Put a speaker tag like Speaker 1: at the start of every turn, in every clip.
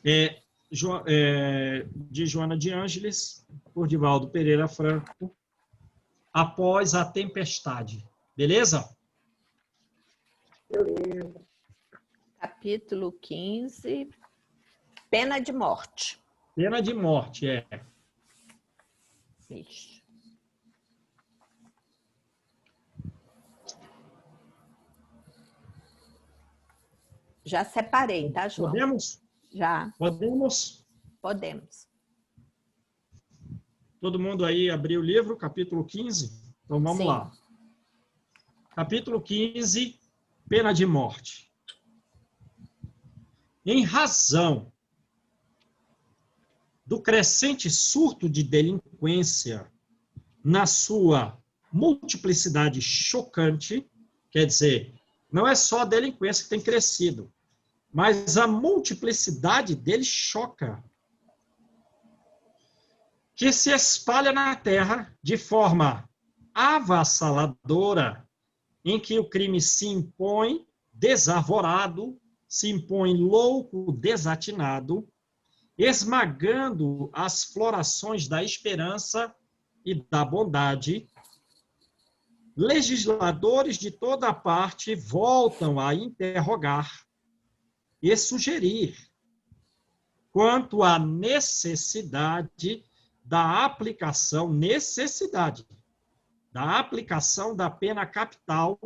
Speaker 1: É, de Joana de Ângeles, por Divaldo Pereira Franco, Após a Tempestade. Beleza?
Speaker 2: Beleza.
Speaker 3: Capítulo 15, pena de morte.
Speaker 1: Pena de morte,
Speaker 3: Isso. Já separei, tá, João?
Speaker 1: Podemos?
Speaker 3: Já.
Speaker 1: Podemos?
Speaker 3: Podemos.
Speaker 1: Todo mundo aí abriu o livro, capítulo 15? Então vamos
Speaker 3: Sim.
Speaker 1: lá. Capítulo 15, pena de morte. Em razão do crescente surto de delinquência na sua multiplicidade chocante, quer dizer, não é só a delinquência que tem crescido, mas a multiplicidade dele choca, que se espalha na terra de forma avassaladora, em que o crime se impõe desarvorado, se impõe louco, desatinado, esmagando as florações da esperança e da bondade. Legisladores de toda parte voltam a interrogar e sugerir quanto à necessidade da aplicação da pena capital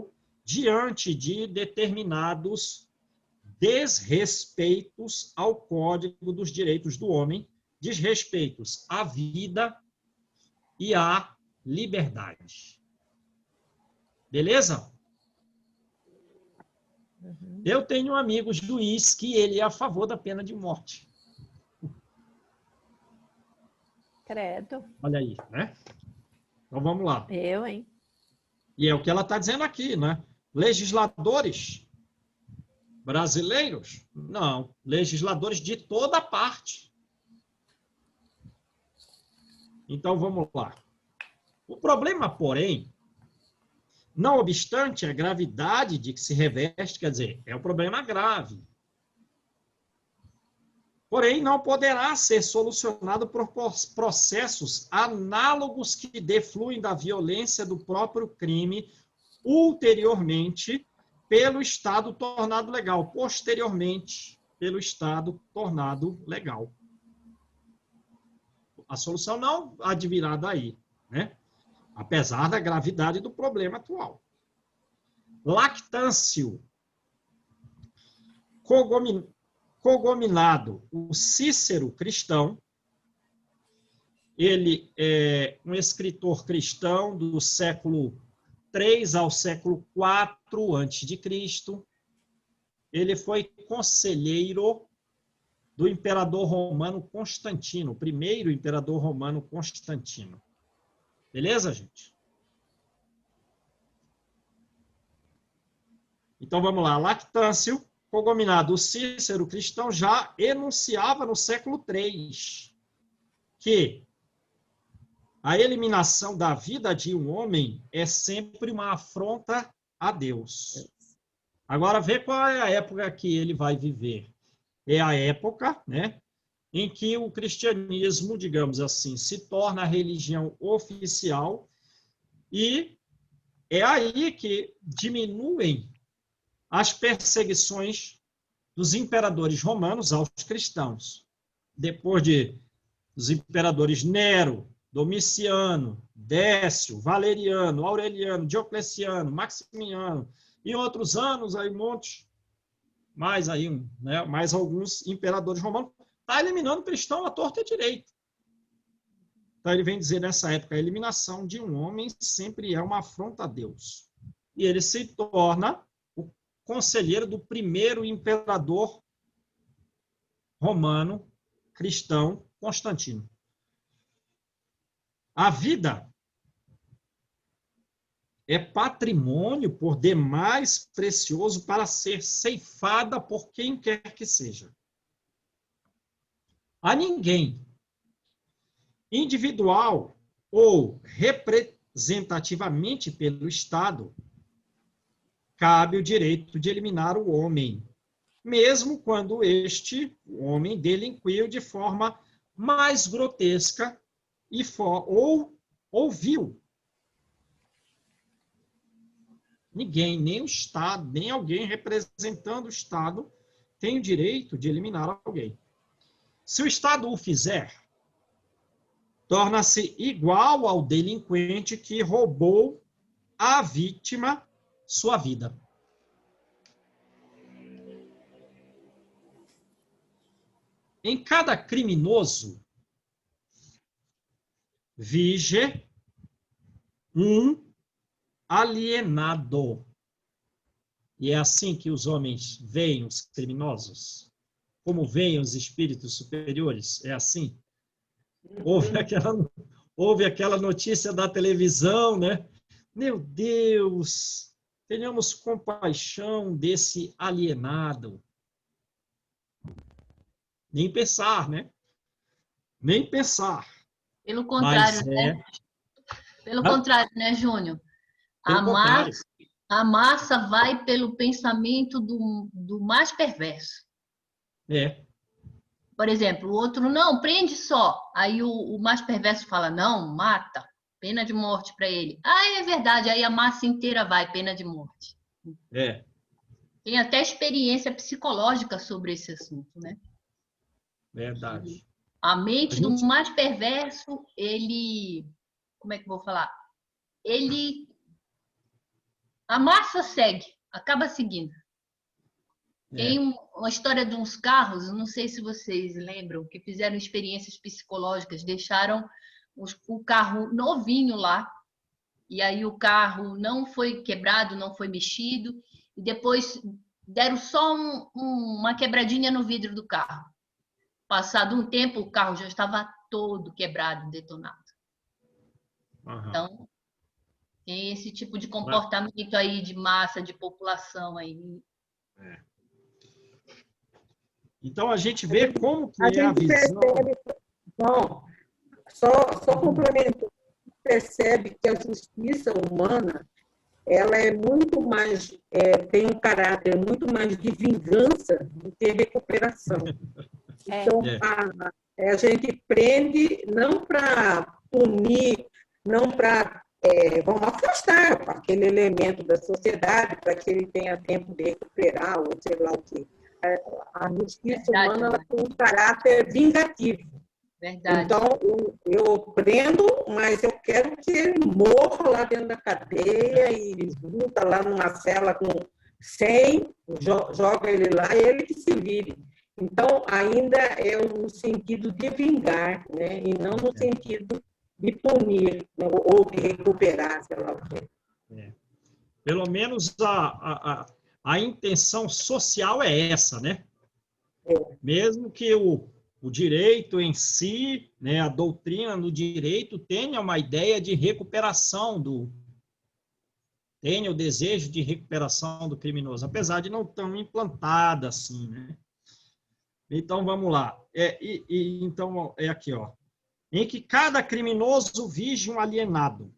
Speaker 1: diante de determinados desrespeitos ao Código dos Direitos do Homem, desrespeitos à vida e à liberdade. Beleza?
Speaker 3: Uhum.
Speaker 1: Eu tenho um amigo juiz que ele é a favor da pena de morte.
Speaker 3: Credo.
Speaker 1: Olha aí, né? Então vamos lá.
Speaker 3: Eu, hein?
Speaker 1: E é o que ela está dizendo aqui, né? Legisladores brasileiros? Não. Legisladores de toda parte. Então vamos lá. O problema, porém, não obstante a gravidade de que se reveste, quer dizer, é um problema grave. Porém, não poderá ser solucionado por processos análogos que defluem da violência do próprio crime ulteriormente pelo Estado tornado legal, posteriormente pelo Estado tornado legal. A solução não advirá daí, né? Apesar da gravidade do problema atual. Lactâncio, cogominado, o Cícero cristão, ele é um escritor cristão do século III ao século IV a.C. Ele foi conselheiro do imperador romano Constantino, o primeiro imperador romano Constantino. Beleza, gente? Então, vamos lá. Lactâncio, cogominado, o Cícero cristão, já enunciava no século III que a eliminação da vida de um homem é sempre uma afronta a Deus. Agora, vê qual é a época que ele vai viver. É a época, né, em que o cristianismo, digamos assim, se torna a religião oficial e é aí que diminuem as perseguições dos imperadores romanos aos cristãos. Depois dos imperadores Nero, Domiciano, Décio, Valeriano, Aureliano, Diocleciano, Maximiano e outros anos, aí montes, mais aí, né, mais alguns imperadores romanos, está eliminando o cristão à torta e à direita. Então ele vem dizer nessa época, a eliminação de um homem sempre é uma afronta a Deus. E ele se torna o conselheiro do primeiro imperador romano cristão, Constantino. A vida é patrimônio por demais precioso para ser ceifada por quem quer que seja. A ninguém, individual ou representativamente pelo Estado, cabe o direito de eliminar o homem, mesmo quando o homem delinquiu de forma mais grotesca ou vil. Ninguém, nem o Estado, nem alguém representando o Estado tem o direito de eliminar alguém. Se o Estado o fizer, torna-se igual ao delinquente que roubou à vítima sua vida. Em cada criminoso vige um alienado. E é assim que os homens veem os criminosos? Como veem os espíritos superiores? É assim? Houve aquela notícia da televisão, né? Meu Deus, tenhamos compaixão desse alienado. Nem pensar, né? Nem pensar.
Speaker 2: Pelo contrário, né? Pelo contrário, né, Júnior? A massa vai pelo pensamento do mais perverso.
Speaker 1: É.
Speaker 2: Por exemplo, o outro, não, prende só. Aí o mais perverso fala, não, mata, pena de morte para ele. Ah, é verdade, aí a massa inteira vai, pena de morte.
Speaker 1: É.
Speaker 2: Tem até experiência psicológica sobre esse assunto, né?
Speaker 1: Verdade.
Speaker 2: A mente do mais perverso, ele... Como é que eu vou falar? A massa segue, acaba seguindo. Tem uma história de uns carros, não sei se vocês lembram, que fizeram experiências psicológicas, deixaram o carro novinho lá, e aí o carro não foi quebrado, não foi mexido, e depois deram só uma quebradinha no vidro do carro. Passado um tempo, o carro já estava todo quebrado, detonado.
Speaker 1: Uhum.
Speaker 2: Então, tem esse tipo de comportamento aí de massa, de população aí.
Speaker 1: É. Então, a gente vê como que é a visão...
Speaker 4: Não, só complemento. Percebe que a justiça humana ela é muito mais, tem um caráter muito mais de vingança do que recuperação. Então, a gente prende não para punir, não para vamos afastar aquele elemento da sociedade para que ele tenha tempo de recuperar, ou sei lá o quê. A justiça humana ela tem um caráter vingativo.
Speaker 2: Verdade.
Speaker 4: Então, eu prendo, mas eu quero que ele morra lá dentro da cadeia e junta lá numa cela com 100, joga ele lá e ele que se vire. Então, ainda é no sentido de vingar, né? E não no sentido de punir, né? Ou de recuperar, sei lá o quê.
Speaker 1: Pelo menos a intenção social é essa, né? Mesmo que o direito em si, né, a doutrina do direito tenha uma ideia de recuperação tenha o desejo de recuperação do criminoso, apesar de não tão implantada assim, né? Então, vamos lá. Então, é aqui, ó. Em que cada criminoso vige um alienado.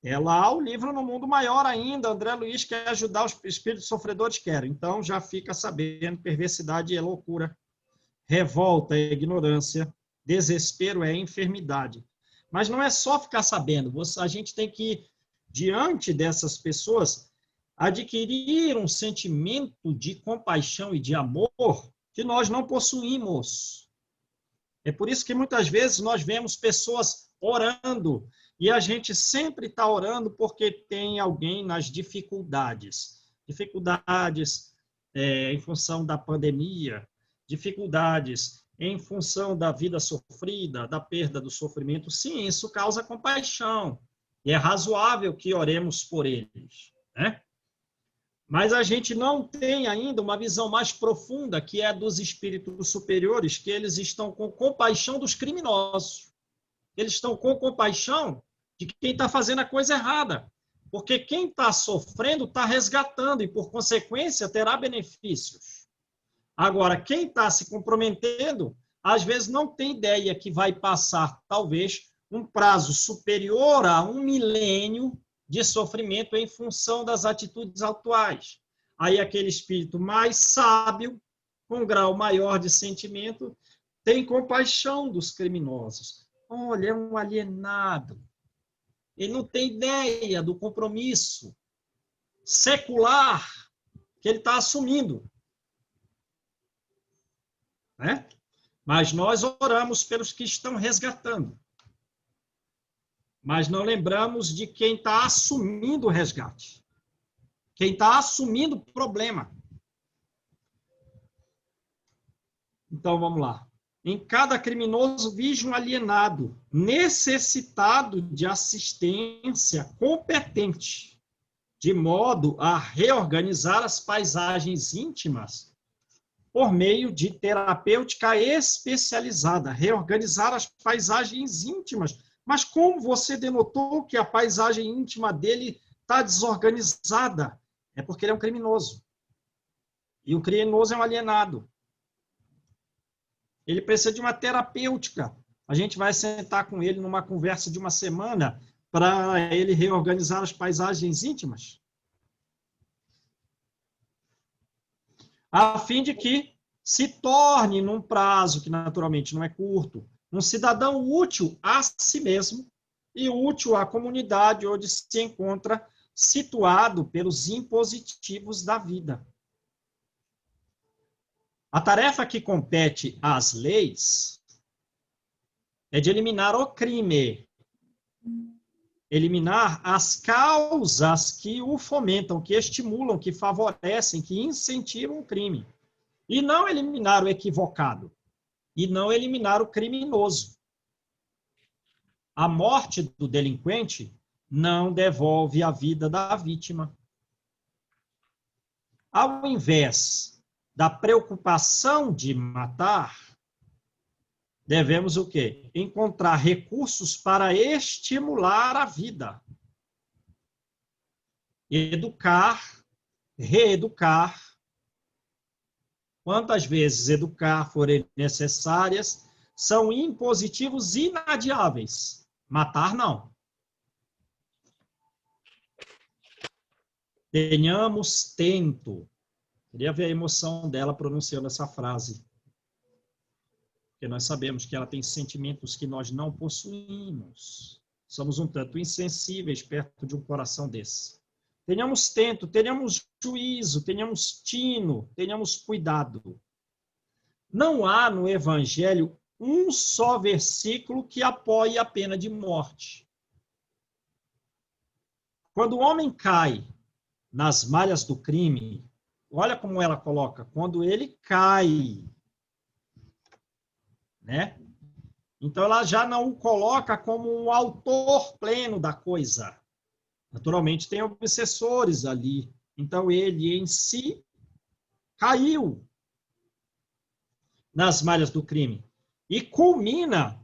Speaker 1: Lá o livro No Mundo Maior ainda, André Luiz quer ajudar os espíritos sofredores, quero. Então, já fica sabendo, perversidade é loucura, revolta é ignorância, desespero é enfermidade. Mas não é só ficar sabendo, a gente tem que, diante dessas pessoas, adquirir um sentimento de compaixão e de amor que nós não possuímos. É por isso que muitas vezes nós vemos pessoas orando e a gente sempre está orando porque tem alguém nas dificuldades. Dificuldades em função da pandemia, dificuldades em função da vida sofrida, da perda do sofrimento. Sim, isso causa compaixão. E é razoável que oremos por eles, né? Mas a gente não tem ainda uma visão mais profunda, que é dos espíritos superiores, que eles estão com compaixão dos criminosos. Eles estão com compaixão de quem está fazendo a coisa errada. Porque quem está sofrendo está resgatando e, por consequência, terá benefícios. Agora, quem está se comprometendo, às vezes não tem ideia que vai passar, talvez, um prazo superior a 1 milênio de sofrimento em função das atitudes atuais. Aí aquele espírito mais sábio, com um grau maior de sentimento, tem compaixão dos criminosos. Olha, é um alienado. Ele não tem ideia do compromisso secular que ele está assumindo. Né? Mas nós oramos pelos que estão resgatando. Mas não lembramos de quem está assumindo o resgate. Quem está assumindo o problema. Então, vamos lá. Em cada criminoso vige um alienado, necessitado de assistência competente, de modo a reorganizar as paisagens íntimas por meio de terapêutica especializada. Reorganizar as paisagens íntimas. Mas como você denotou que a paisagem íntima dele está desorganizada? É porque ele é um criminoso. E o criminoso é um alienado. Ele precisa de uma terapêutica. A gente vai sentar com ele numa conversa de uma semana para ele reorganizar as paisagens íntimas. A fim de que se torne, num prazo que naturalmente não é curto, um cidadão útil a si mesmo e útil à comunidade onde se encontra situado pelos impositivos da vida. A tarefa que compete às leis é de eliminar o crime, eliminar as causas que o fomentam, que estimulam, que favorecem, que incentivam o crime. E não eliminar o equivocado, e não eliminar o criminoso. A morte do delinquente não devolve a vida da vítima. Ao invés da preocupação de matar, devemos o quê? Encontrar recursos para estimular a vida. Educar, reeducar. Quantas vezes educar forem necessárias, são impositivos inadiáveis. Matar, não. Tenhamos tento. Queria ver a emoção dela pronunciando essa frase. Porque nós sabemos que ela tem sentimentos que nós não possuímos. Somos um tanto insensíveis perto de um coração desse. Tenhamos tento, tenhamos juízo, tenhamos tino, tenhamos cuidado. Não há no Evangelho um só versículo que apoie a pena de morte. Quando o homem cai nas malhas do crime, olha como ela coloca, quando ele cai, né? Então ela já não o coloca como um autor pleno da coisa. Naturalmente tem obsessores ali. Então ele em si caiu nas malhas do crime e culmina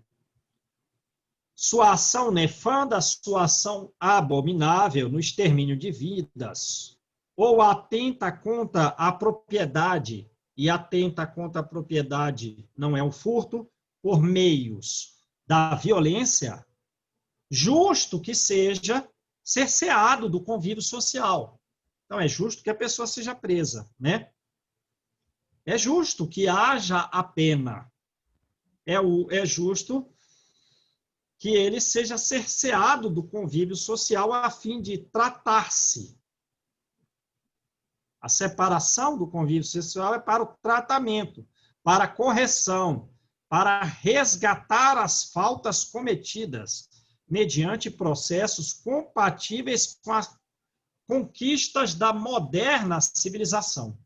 Speaker 1: sua ação nefanda, sua ação abominável no extermínio de vidas, ou atenta contra a propriedade, e atenta contra a propriedade não é um furto, por meios da violência, justo que seja cerceado do convívio social. Então, é justo que a pessoa seja presa, né? É justo que haja a pena. É justo que ele seja cerceado do convívio social a fim de tratar-se. A separação do convívio social é para o tratamento, para a correção, para resgatar as faltas cometidas, mediante processos compatíveis com as conquistas da moderna civilização.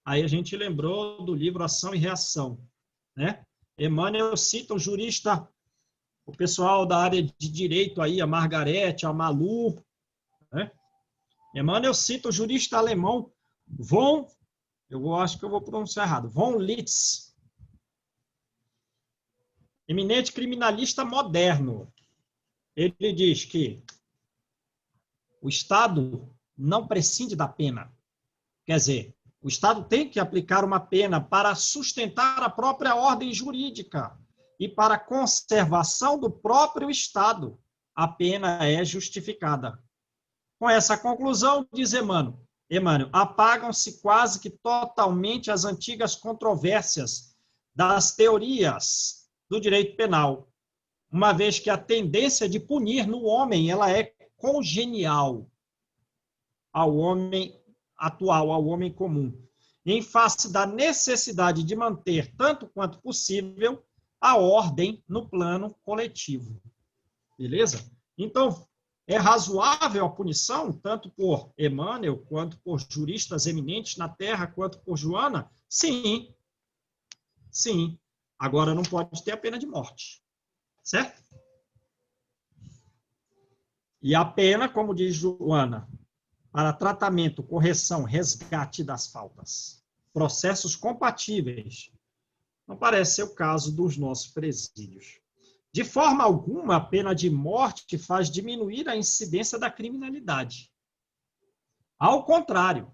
Speaker 1: Aí a gente lembrou do livro Ação e Reação, né? Emmanuel cita um jurista, o pessoal da área de direito aí, a Margarete, a Malu, né? Emmanuel cita o jurista alemão acho que eu vou pronunciar errado, von Litz, eminente criminalista moderno. Ele diz que o Estado não prescinde da pena. Quer dizer, o Estado tem que aplicar uma pena para sustentar a própria ordem jurídica e para a conservação do próprio Estado. A pena é justificada. Com essa conclusão, diz Emmanuel, Emmanuel, apagam-se quase que totalmente as antigas controvérsias das teorias do direito penal, uma vez que a tendência de punir no homem ela é congenial ao homem atual, ao homem comum, em face da necessidade de manter, tanto quanto possível, a ordem no plano coletivo. Beleza? Então, é razoável a punição, tanto por Emmanuel, quanto por juristas eminentes na Terra, quanto por Joana? Sim. Sim. Agora, não pode ter a pena de morte. Certo? E a pena, como diz Joana, para tratamento, correção, resgate das faltas. Processos compatíveis. Não parece ser o caso dos nossos presídios. De forma alguma, a pena de morte faz diminuir a incidência da criminalidade. Ao contrário,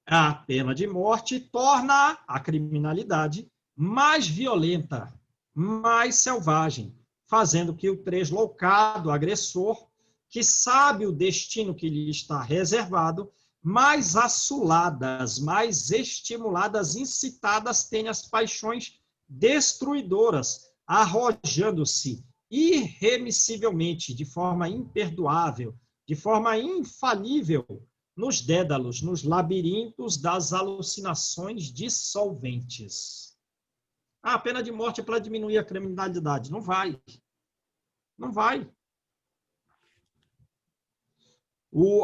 Speaker 1: a pena de morte torna a criminalidade mais violenta, mais selvagem, fazendo que o tresloucado agressor, que sabe o destino que lhe está reservado, mais assuladas, mais estimuladas, incitadas, tenha as paixões destruidoras, arrojando-se irremissivelmente, de forma imperdoável, de forma infalível, nos dédalos, nos labirintos das alucinações dissolventes. A pena de morte é para diminuir a criminalidade. Não vai. Não vai.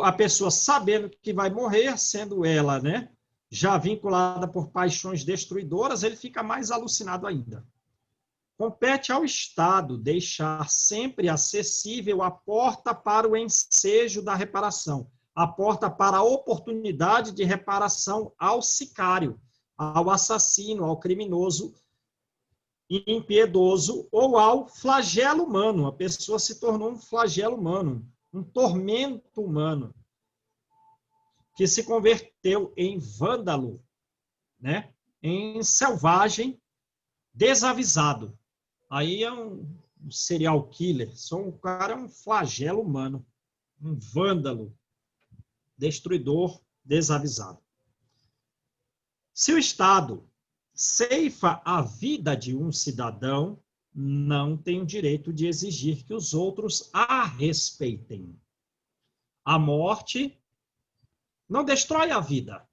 Speaker 1: A pessoa sabendo que vai morrer, sendo ela, né, já vinculada por paixões destruidoras, ele fica mais alucinado ainda. Compete ao Estado deixar sempre acessível a porta para o ensejo da reparação, a porta para a oportunidade de reparação ao sicário, ao assassino, ao criminoso impiedoso ou ao flagelo humano. A pessoa se tornou um flagelo humano, um tormento humano, que se converteu em vândalo, né? Em selvagem, desavisado. Aí é um serial killer, o cara é um flagelo humano, um vândalo, destruidor, desavisado. Se o Estado ceifa a vida de um cidadão, não tem o direito de exigir que os outros a respeitem. A morte não destrói a vida.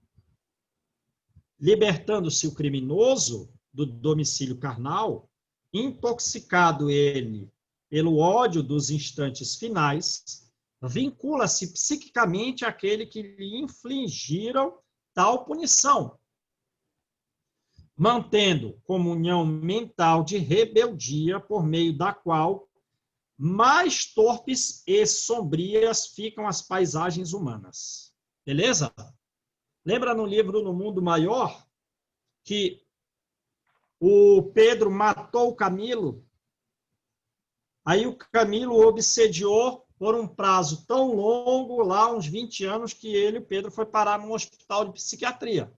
Speaker 1: Libertando-se o criminoso do domicílio carnal, intoxicado ele pelo ódio dos instantes finais, vincula-se psiquicamente àquele que lhe infligiram tal punição, mantendo comunhão mental de rebeldia por meio da qual mais torpes e sombrias ficam as paisagens humanas. Beleza? Lembra no livro No Mundo Maior que o Pedro matou o Camilo? Aí o Camilo obsediou por um prazo tão longo, lá uns 20 anos, que o Pedro foi parar num hospital de psiquiatria.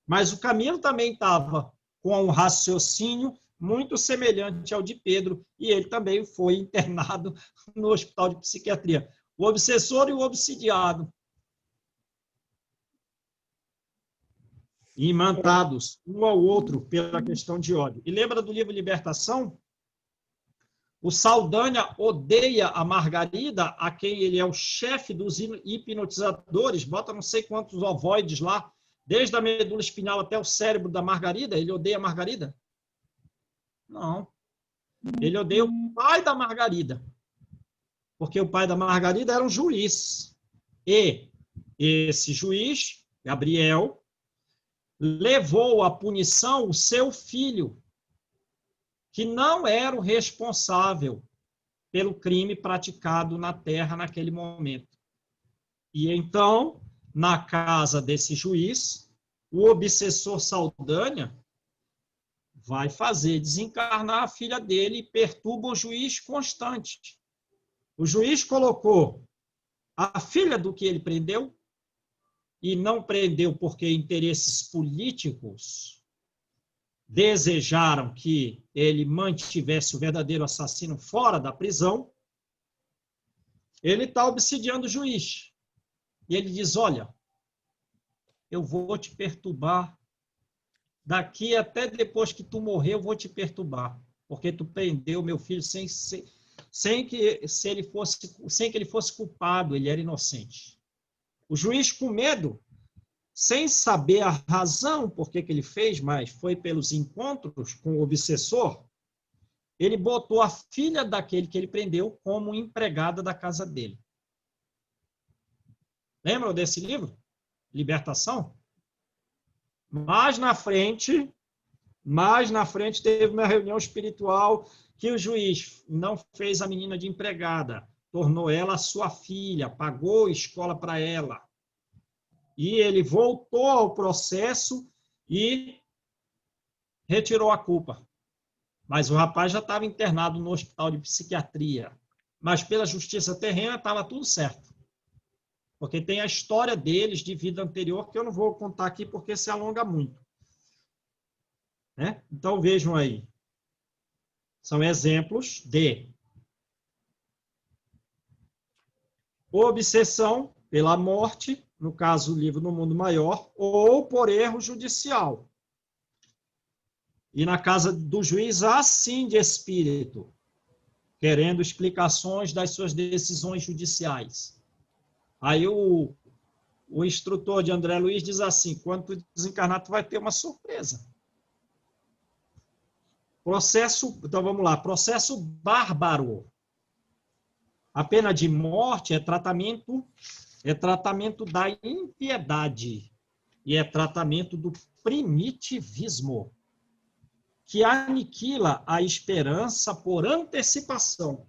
Speaker 1: Mas o Camilo também estava com um raciocínio muito semelhante ao de Pedro, e ele também foi internado no hospital de psiquiatria. O obsessor e o obsidiado. Imantados, um ao outro, pela questão de ódio. E lembra do livro Libertação? O Saldanha odeia a Margarida, a quem ele é o chefe dos hipnotizadores, bota não sei quantos ovoides lá, desde a medula espinhal até o cérebro da Margarida. Ele odeia a Margarida? Não. Ele odeia o pai da Margarida, porque o pai da Margarida era um juiz. E esse juiz, Gabriel, levou à punição o seu filho, que não era o responsável pelo crime praticado na terra naquele momento. E então, na casa desse juiz, o obsessor Saldanha vai fazer desencarnar a filha dele e perturba o juiz constante. O juiz colocou a filha do que ele prendeu, e não prendeu porque interesses políticos desejaram que ele mantivesse o verdadeiro assassino fora da prisão. Ele está obsidiando o juiz. E ele diz, olha, eu vou te perturbar. Daqui até depois que tu morrer, eu vou te perturbar. Porque tu prendeu meu filho sem que ele fosse culpado, ele era inocente. O juiz, com medo, sem saber a razão por que ele fez, mas foi pelos encontros com o obsessor, ele botou a filha daquele que ele prendeu como empregada da casa dele. Lembram desse livro? Libertação? Mais na frente teve uma reunião espiritual que o juiz não fez a menina de empregada, tornou ela sua filha, pagou escola para ela. E ele voltou ao processo e retirou a culpa. Mas o rapaz já estava internado no hospital de psiquiatria. Mas pela justiça terrena estava tudo certo. Porque tem a história deles de vida anterior, que eu não vou contar aqui porque se alonga muito. Né? Então, vejam aí. São exemplos de obsessão pela morte, no caso, o livro No Mundo Maior, ou por erro judicial. E na casa do juiz, assim de espírito, querendo explicações das suas decisões judiciais. Aí o instrutor de André Luiz diz assim, quando tu desencarnar, tu vai ter uma surpresa. Então vamos lá, processo bárbaro. A pena de morte é tratamento da impiedade e é tratamento do primitivismo, que aniquila a esperança por antecipação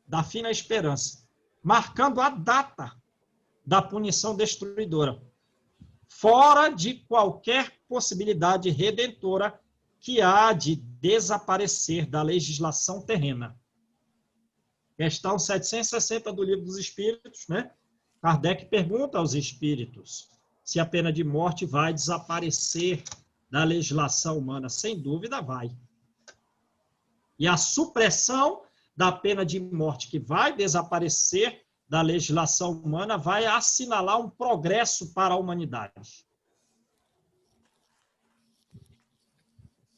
Speaker 1: da fina esperança, marcando a data da punição destruidora, fora de qualquer possibilidade redentora que há de desaparecer da legislação terrena. Questão 760 do Livro dos Espíritos, né? Kardec pergunta aos espíritos se a pena de morte vai desaparecer da legislação humana. Sem dúvida vai. E a supressão da pena de morte que vai desaparecer da legislação humana vai assinalar um progresso para a humanidade.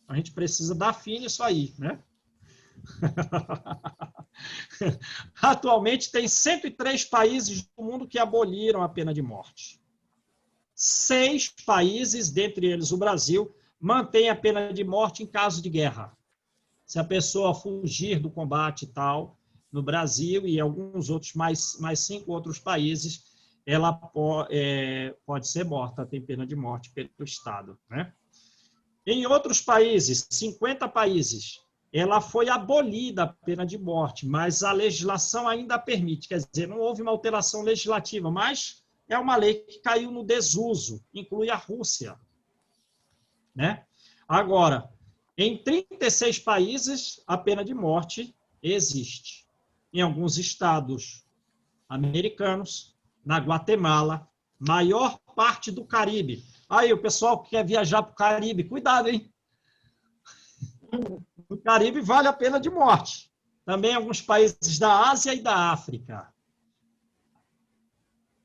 Speaker 1: A gente precisa dar fim nisso aí, né? Atualmente tem 103 países do mundo que aboliram a pena de morte. 6 países, dentre eles o Brasil, mantêm a pena de morte em caso de guerra. Se a pessoa fugir do combate e tal, no Brasil e alguns outros, mais 5 outros países, ela pode ser morta, tem pena de morte pelo Estado, né? Em outros países, 50 países, ela foi abolida a pena de morte, mas a legislação ainda permite, quer dizer, não houve uma alteração legislativa, mas é uma lei que caiu no desuso, inclui a Rússia, né? Agora, em 36 países, a pena de morte existe. Em alguns estados americanos, na Guatemala, maior parte do Caribe. Aí, o pessoal que quer viajar para o Caribe, cuidado, hein? No Caribe vale a pena de morte. Também em alguns países da Ásia e da África.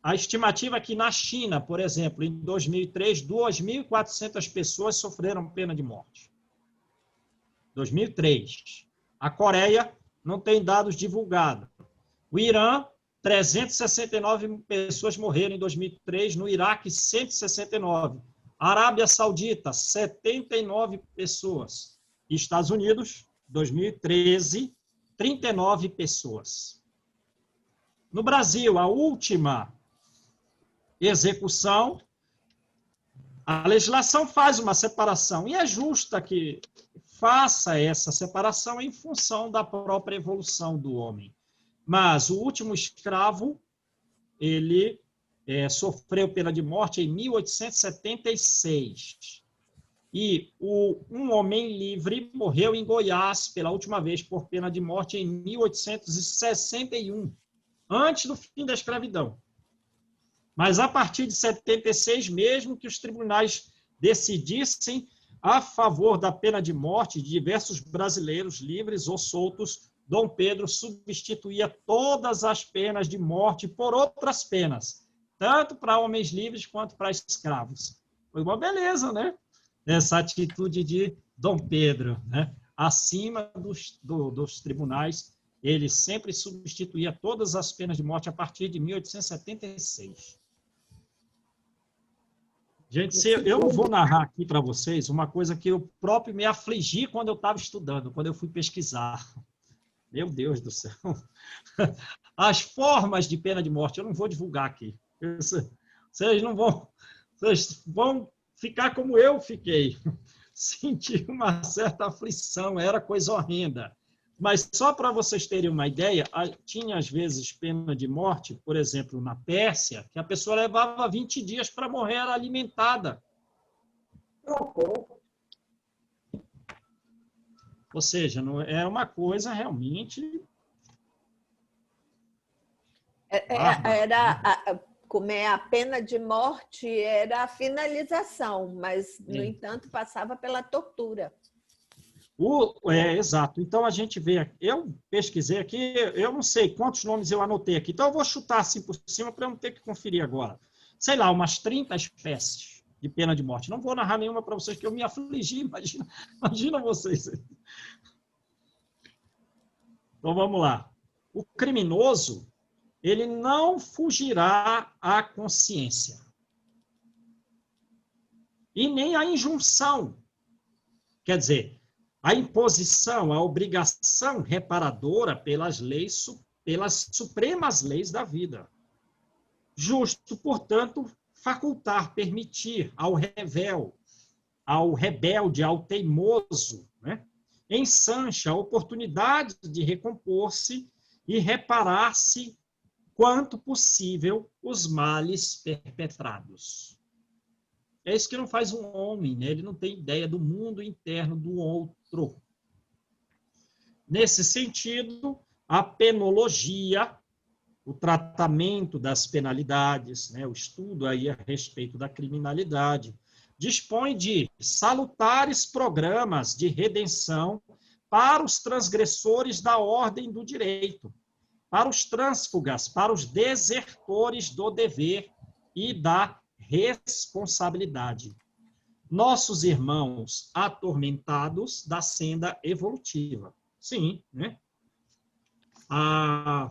Speaker 1: A estimativa é que na China, por exemplo, em 2003, 2.400 pessoas sofreram pena de morte. 2003. A Coreia não tem dados divulgados. O Irã, 369 pessoas morreram em 2003, no Iraque, 169. Arábia Saudita, 79 pessoas. E Estados Unidos, 2013, 39 pessoas. No Brasil, a última execução, a legislação faz uma separação, e é justa que faça essa separação em função da própria evolução do homem. Mas o último escravo, ele sofreu pena de morte em 1876. E um homem livre morreu em Goiás pela última vez por pena de morte em 1861, antes do fim da escravidão. Mas a partir de 76, mesmo que os tribunais decidissem a favor da pena de morte de diversos brasileiros livres ou soltos, Dom Pedro substituía todas as penas de morte por outras penas, tanto para homens livres quanto para escravos. Foi uma beleza, né? Essa atitude de Dom Pedro, né? Acima dos tribunais, ele sempre substituía todas as penas de morte a partir de 1876. Gente, eu não vou narrar aqui para vocês uma coisa que eu próprio me afligi quando eu estava estudando, quando eu fui pesquisar. Meu Deus do céu. As formas de pena de morte, eu não vou divulgar aqui. Vocês não vão... Vocês vão ficar como eu fiquei. Senti uma certa aflição, era coisa horrenda. Mas só para vocês terem uma ideia, tinha às vezes pena de morte, por exemplo, na Pérsia, que a pessoa levava 20 dias para morrer alimentada. Ou seja, não era uma coisa realmente...
Speaker 3: Comer a pena de morte era a finalização, mas, no entanto, passava pela tortura.
Speaker 1: Exato. Então, a gente vê... Eu pesquisei aqui, eu não sei quantos nomes eu anotei aqui, então eu vou chutar assim por cima para eu não ter que conferir agora. Sei lá, umas 30 espécies de pena de morte. Não vou narrar nenhuma para vocês, que eu me afligi, imagina vocês. Então, vamos lá. O criminoso, ele não fugirá à consciência. E nem à injunção. Quer dizer, a imposição, a obrigação reparadora pelas supremas leis da vida. Justo, portanto, facultar, permitir ao rebelde, ao teimoso, né, ensancha a oportunidade de recompor-se e reparar-se quanto possível os males perpetrados. É isso que não faz um homem, né? Ele não tem ideia do mundo interno do outro. Nesse sentido, a penologia, o tratamento das penalidades, né? O estudo aí a respeito da criminalidade, dispõe de salutares programas de redenção para os transgressores da ordem do direito, para os trânsfugas, para os desertores do dever e da responsabilidade. Nossos irmãos atormentados da senda evolutiva. Sim, né? A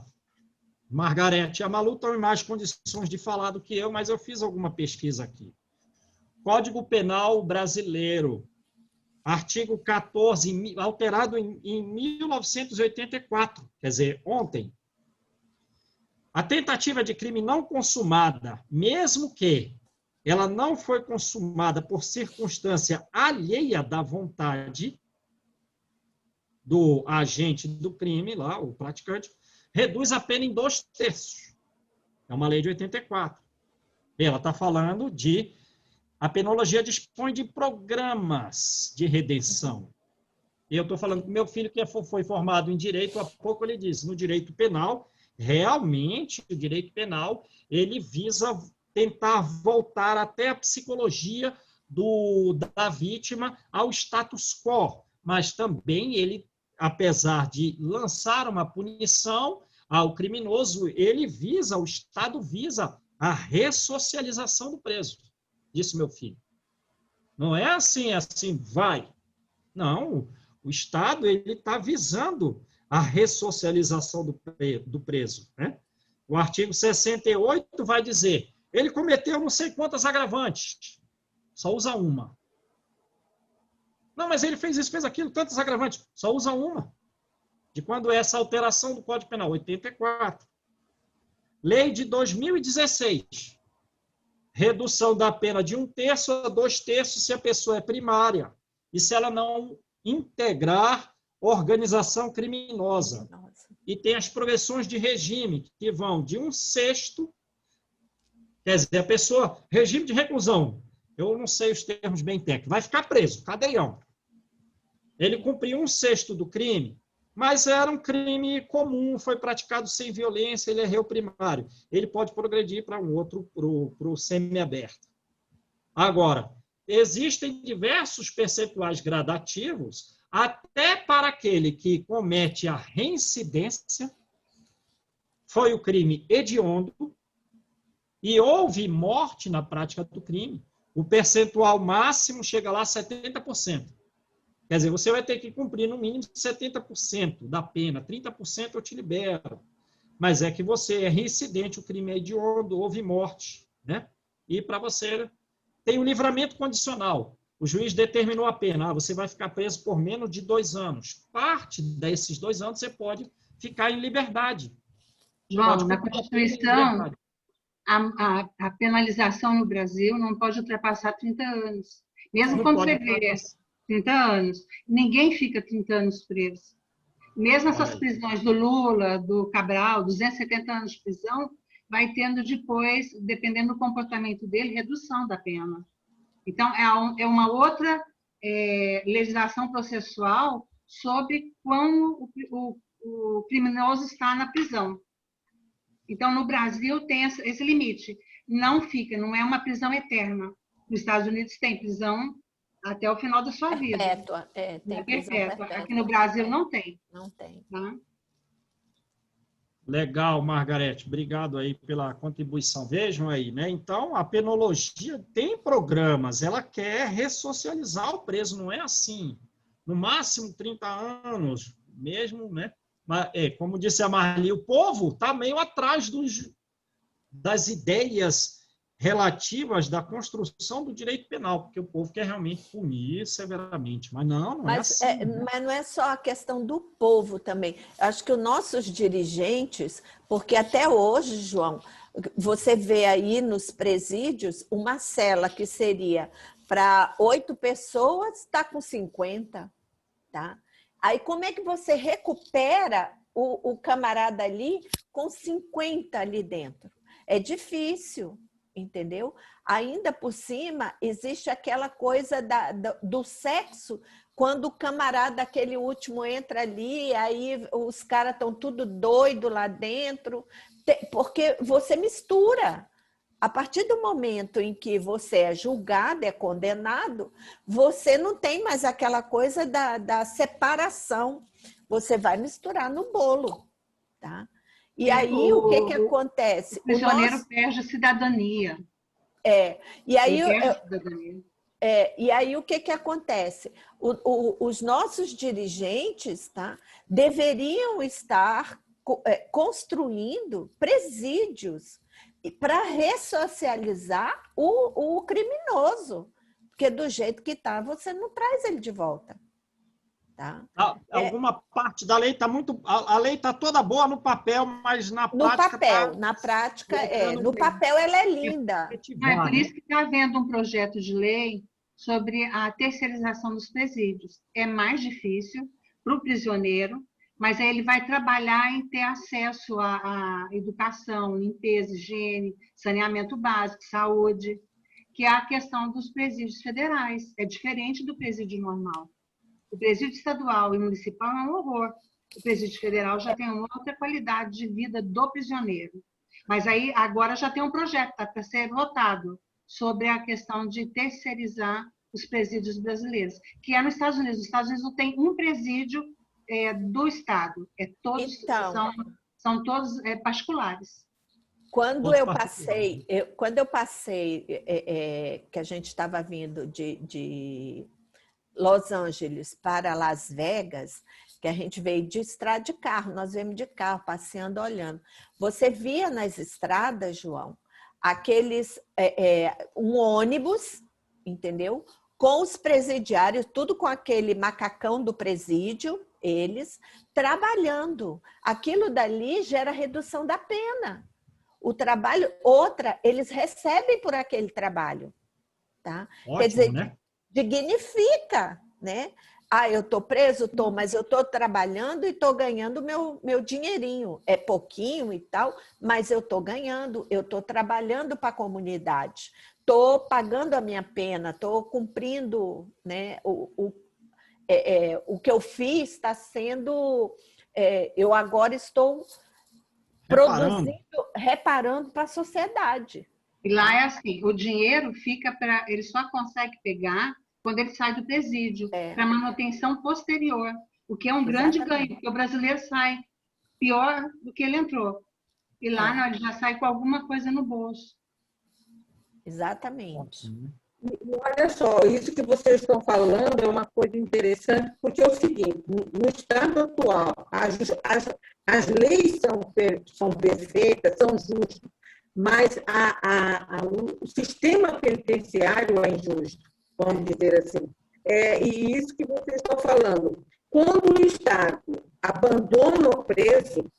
Speaker 1: Margarete e a Malu estão em mais condições de falar do que eu, mas eu fiz alguma pesquisa aqui. Código Penal Brasileiro, artigo 14, alterado em 1984, quer dizer, ontem. A tentativa de crime não consumada, mesmo que ela não foi consumada por circunstância alheia da vontade do agente do crime, lá, o praticante, reduz a pena em 2/3. É uma lei de 84. Ela está falando de... A penologia dispõe de programas de redenção. Eu estou falando com meu filho, que foi formado em direito, há pouco ele disse, no direito penal, realmente, o direito penal, ele visa tentar voltar até a psicologia da vítima ao status quo, mas também ele, apesar de lançar uma punição ao criminoso, o Estado visa a ressocialização do preso, disse meu filho. Não é assim, vai. Não, o Estado está visando a ressocialização do preso. Né? O artigo 68 vai dizer, ele cometeu não sei quantas agravantes, só usa uma. Não, mas ele fez isso, fez aquilo, tantas agravantes, só usa uma. De quando é essa alteração do Código Penal? 84. Lei de 2016. Redução da pena de 1/3 a 2/3 se a pessoa é primária e se ela não integrar organização criminosa. E tem as progressões de regime, que vão de 1/6, quer dizer, a pessoa, regime de reclusão, eu não sei os termos bem técnicos, vai ficar preso, cadeião. Ele cumpriu 1/6 do crime, mas era um crime comum, foi praticado sem violência, ele é réu primário. Ele pode progredir para um outro, para o semiaberto. Agora, existem diversos percentuais gradativos, até para aquele que comete a reincidência, foi o crime hediondo, e houve morte na prática do crime, o percentual máximo chega lá a 70%. Quer dizer, você vai ter que cumprir no mínimo 70% da pena, 30% eu te libero. Mas é que você é reincidente, o crime é hediondo, houve morte, né? E para você tem um livramento condicional. O juiz determinou a pena, você vai ficar preso por menos de 2 anos. Parte desses 2 anos você pode ficar em liberdade.
Speaker 5: João, na Constituição, a penalização no Brasil não pode ultrapassar 30 anos. Mesmo
Speaker 1: Não
Speaker 5: quando
Speaker 1: pode
Speaker 5: você vê
Speaker 1: ultrapassar.
Speaker 5: 30 anos, ninguém fica 30 anos preso. Mesmo essas prisões do Lula, do Cabral, 270 anos de prisão, vai tendo depois, dependendo do comportamento dele, redução da pena. Então, é uma outra legislação processual sobre como o criminoso está na prisão. Então, no Brasil, tem esse limite. Não fica, não é uma prisão eterna. Nos Estados Unidos tem prisão até o final da sua vida.
Speaker 3: Perpétua, tem prisão perpétua.
Speaker 5: Aqui no Brasil não tem.
Speaker 3: Não tem.
Speaker 5: Tá?
Speaker 1: Legal, Margarete. Obrigado aí pela contribuição. Vejam aí, né? Então, a penologia tem programas, ela quer ressocializar o preso, não é assim. No máximo 30 anos, mesmo, né? Mas, como disse a Marli, o povo está meio atrás das ideias relativas da construção do direito penal, porque o povo quer realmente punir severamente, mas não é assim.
Speaker 3: Mas não é só a questão do povo também. Acho que os nossos dirigentes, porque até hoje, João, você vê aí nos presídios uma cela que seria para 8 pessoas, está com 50, tá? Aí como é que você recupera o camarada ali com 50 ali dentro? É difícil. Entendeu? Ainda por cima, existe aquela coisa do sexo, quando o camarada, aquele último, entra ali, aí os caras estão tudo doido lá dentro, porque você mistura. A partir do momento em que você é julgado, é condenado, você não tem mais aquela coisa da separação. Você vai misturar no bolo, tá? E aí, o que acontece?
Speaker 5: O prisioneiro perde a cidadania.
Speaker 3: E aí o que acontece? Os nossos dirigentes, tá, deveriam estar construindo presídios para ressocializar o criminoso, porque do jeito que está, você não traz ele de volta. Tá?
Speaker 1: Alguma parte da lei está muito... A lei está toda boa no papel, mas na prática...
Speaker 3: No papel ela é linda.
Speaker 5: É por isso que está havendo um projeto de lei sobre a terceirização dos presídios. É mais difícil para o prisioneiro, mas aí ele vai trabalhar em ter acesso à educação, limpeza, higiene, saneamento básico, saúde, que é a questão dos presídios federais. É diferente do presídio normal. O presídio estadual e municipal é um horror. O presídio federal já tem uma outra qualidade de vida do prisioneiro. Mas aí agora já tem um projeto para ser votado sobre a questão de terceirizar os presídios brasileiros, que é nos Estados Unidos. Nos Estados Unidos não tem um presídio do Estado. São todos particulares.
Speaker 3: Quando eu passei, que a gente estava vindo de Los Angeles para Las Vegas, que a gente veio de estrada de carro, nós viemos de carro, passeando, olhando. Você via nas estradas, João, um ônibus, entendeu? Com os presidiários, tudo com aquele macacão do presídio, eles trabalhando. Aquilo dali gera redução da pena. O trabalho, eles recebem por aquele trabalho. Tá?
Speaker 1: Ótimo,
Speaker 3: quer dizer,
Speaker 1: né?
Speaker 3: Dignifica, né? Eu estou preso, mas eu estou trabalhando e estou ganhando meu dinheirinho. É pouquinho e tal, mas eu estou ganhando, eu estou trabalhando para a comunidade, estou pagando a minha pena, estou cumprindo, né, o que eu fiz está sendo... eu agora estou reparando para a sociedade.
Speaker 5: E lá é assim, o dinheiro fica para... Ele só consegue pegar quando ele sai do presídio, para manutenção posterior, o que é um grande ganho, porque o brasileiro sai pior do que ele entrou. E lá não, ele já sai com alguma coisa no bolso.
Speaker 3: Exatamente.
Speaker 4: E olha só, isso que vocês estão falando é uma coisa interessante, porque é o seguinte, no estado atual, as leis são perfeitas, são justas, mas o sistema penitenciário é injusto, vamos dizer assim. E isso que vocês estão falando. Quando o Estado abandona o preso,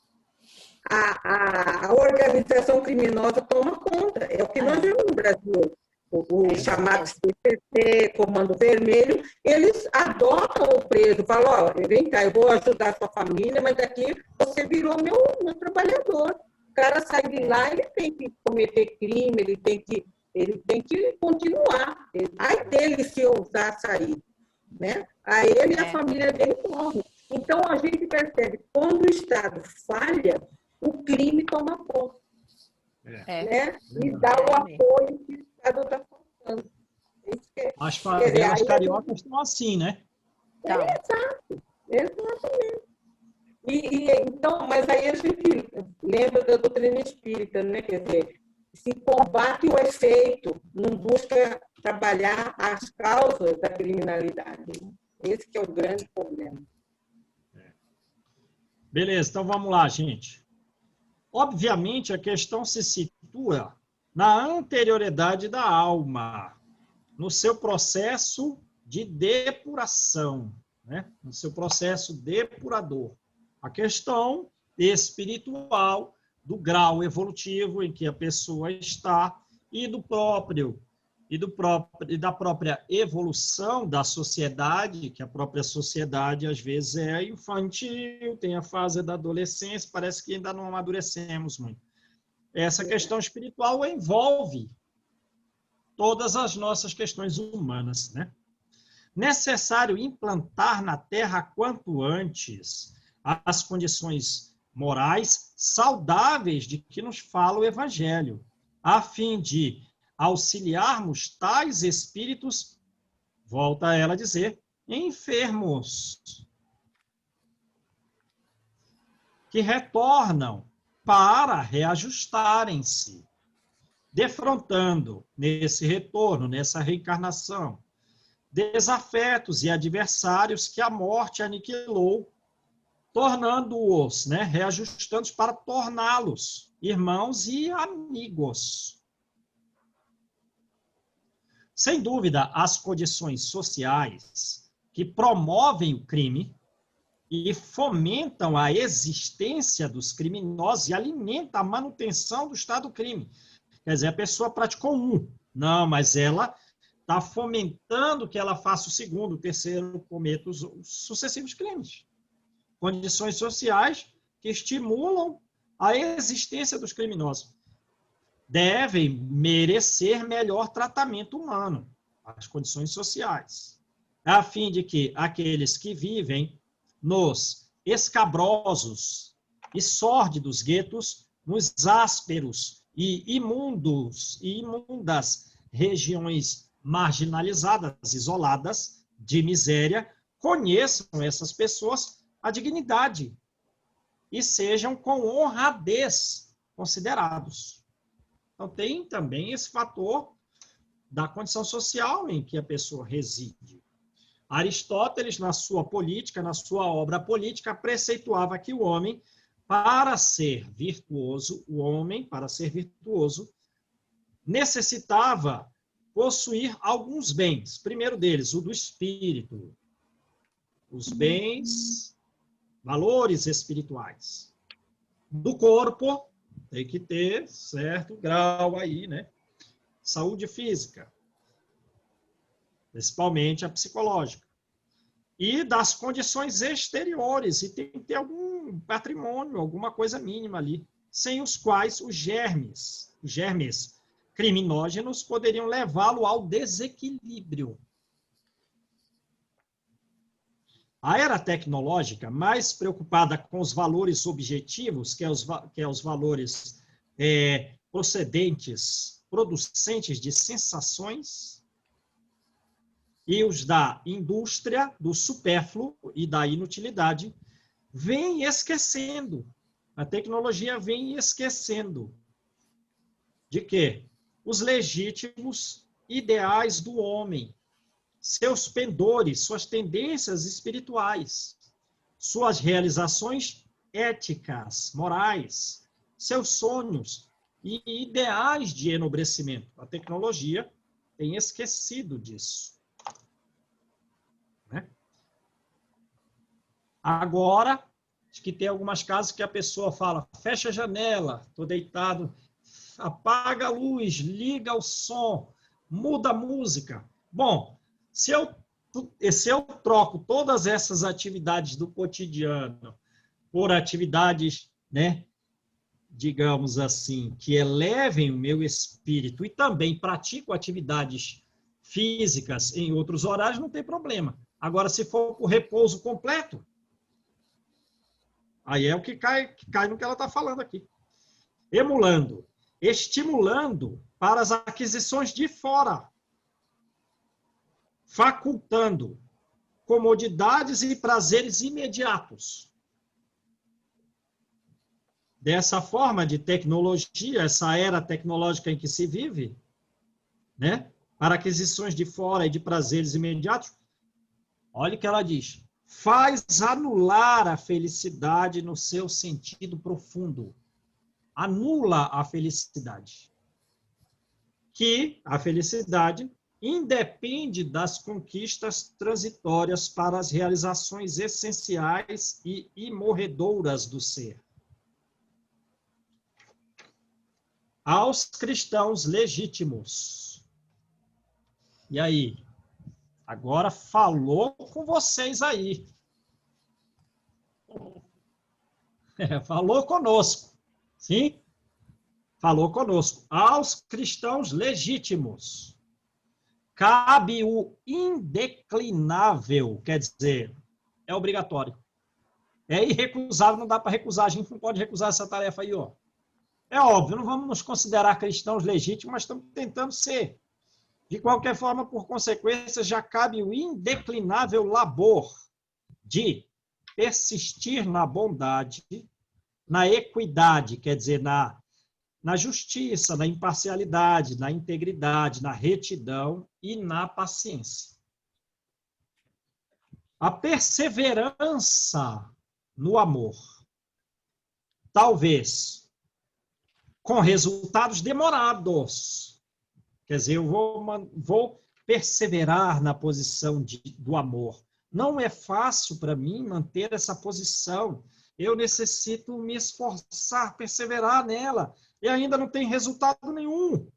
Speaker 4: a organização criminosa toma conta. É o que nós vemos no Brasil. Os chamados PCC, Comando Vermelho, eles adotam o preso, falam, ó, vem cá, eu vou ajudar a sua família, mas aqui você virou meu trabalhador. O cara sai de lá, ele tem que cometer crime, ele tem que continuar. Ai dele se ousar sair, né? A ele e a família dele morrem. Então, a gente percebe, quando o Estado falha, o crime toma conta. Né? E dá o apoio que o Estado está faltando.
Speaker 1: As favelas cariocas estão assim, né?
Speaker 4: Exato, exatamente. Então, mas aí a gente lembra da doutrina espírita, né? Quer dizer, se combate o efeito, não busca trabalhar as causas da criminalidade. Esse que é o grande problema.
Speaker 1: Beleza, então vamos lá, gente. Obviamente, a questão se situa na anterioridade da alma, no seu processo de depuração, né? No seu processo depurador. A questão espiritual do grau evolutivo em que a pessoa está e da própria evolução da sociedade, que a própria sociedade às vezes é infantil, tem a fase da adolescência, parece que ainda não amadurecemos muito. Essa questão espiritual envolve todas as nossas questões humanas, né? Necessário implantar na Terra quanto antes as condições morais saudáveis de que nos fala o Evangelho, a fim de auxiliarmos tais espíritos, volta ela a dizer, enfermos, que retornam para reajustarem-se, defrontando nesse retorno, nessa reencarnação, desafetos e adversários que a morte aniquilou, tornando-os, né, reajustando-os para torná-los irmãos e amigos. Sem dúvida, as condições sociais que promovem o crime e fomentam a existência dos criminosos e alimentam a manutenção do estado do crime. Quer dizer, a pessoa praticou um, não, mas ela está fomentando que ela faça o segundo, o terceiro, cometa os sucessivos crimes. Condições sociais que estimulam a existência dos criminosos devem merecer melhor tratamento humano, as condições sociais, a fim de que aqueles que vivem nos escabrosos e sórdidos guetos, nos ásperos e imundas regiões marginalizadas, isoladas, de miséria, conheçam essas pessoas a dignidade e sejam com honradez considerados. Então, tem também esse fator da condição social em que a pessoa reside. Aristóteles, na sua política, na sua obra política, preceituava que o homem, para ser virtuoso, necessitava possuir alguns bens. Primeiro deles, o do espírito. Os bens, valores espirituais. Do corpo, tem que ter certo grau aí, né? Saúde física, principalmente a psicológica. E das condições exteriores, e tem que ter algum patrimônio, alguma coisa mínima ali, sem os quais os germes criminógenos poderiam levá-lo ao desequilíbrio. A era tecnológica, mais preocupada com os valores objetivos, que é os valores producentes de sensações, e os da indústria, do supérfluo e da inutilidade, vem esquecendo. A tecnologia vem esquecendo de quê? os legítimos ideais do homem, seus pendores, suas tendências espirituais, suas realizações éticas, morais, seus sonhos e ideais de enobrecimento. A tecnologia tem esquecido disso. Né? Agora, acho que tem algumas casas que a pessoa fala, fecha a janela, estou deitado, apaga a luz, liga o som, muda a música. Bom, se eu troco todas essas atividades do cotidiano por atividades, né, digamos assim, que elevem o meu espírito e também pratico atividades físicas em outros horários, não tem problema. Agora, se for por repouso completo, aí é o que cai no que ela está falando aqui. Emulando, estimulando para as aquisições de fora, facultando comodidades e prazeres imediatos. Dessa forma de tecnologia, essa era tecnológica em que se vive, né? Para aquisições de fora e de prazeres imediatos, olha o que ela diz, faz anular a felicidade no seu sentido profundo. Anula a felicidade. Que a felicidade independe das conquistas transitórias para as realizações essenciais e imorredouras do ser. Aos cristãos legítimos. E aí? Agora falou com vocês aí. Falou conosco. Sim? Falou conosco. Aos cristãos legítimos. Cabe o indeclinável, quer dizer, é obrigatório. É irrecusável, não dá para recusar. A gente não pode recusar essa tarefa aí, ó. É óbvio, não vamos nos considerar cristãos legítimos, mas estamos tentando ser. De qualquer forma, por consequência, já cabe o indeclinável labor de persistir na bondade, na equidade, quer dizer, na justiça, na imparcialidade, na integridade, na retidão e na paciência. A perseverança no amor, talvez com resultados demorados. Quer dizer, eu vou perseverar na posição do amor. Não é fácil para mim manter essa posição. Eu necessito me esforçar, perseverar nela. E ainda não tem resultado nenhum.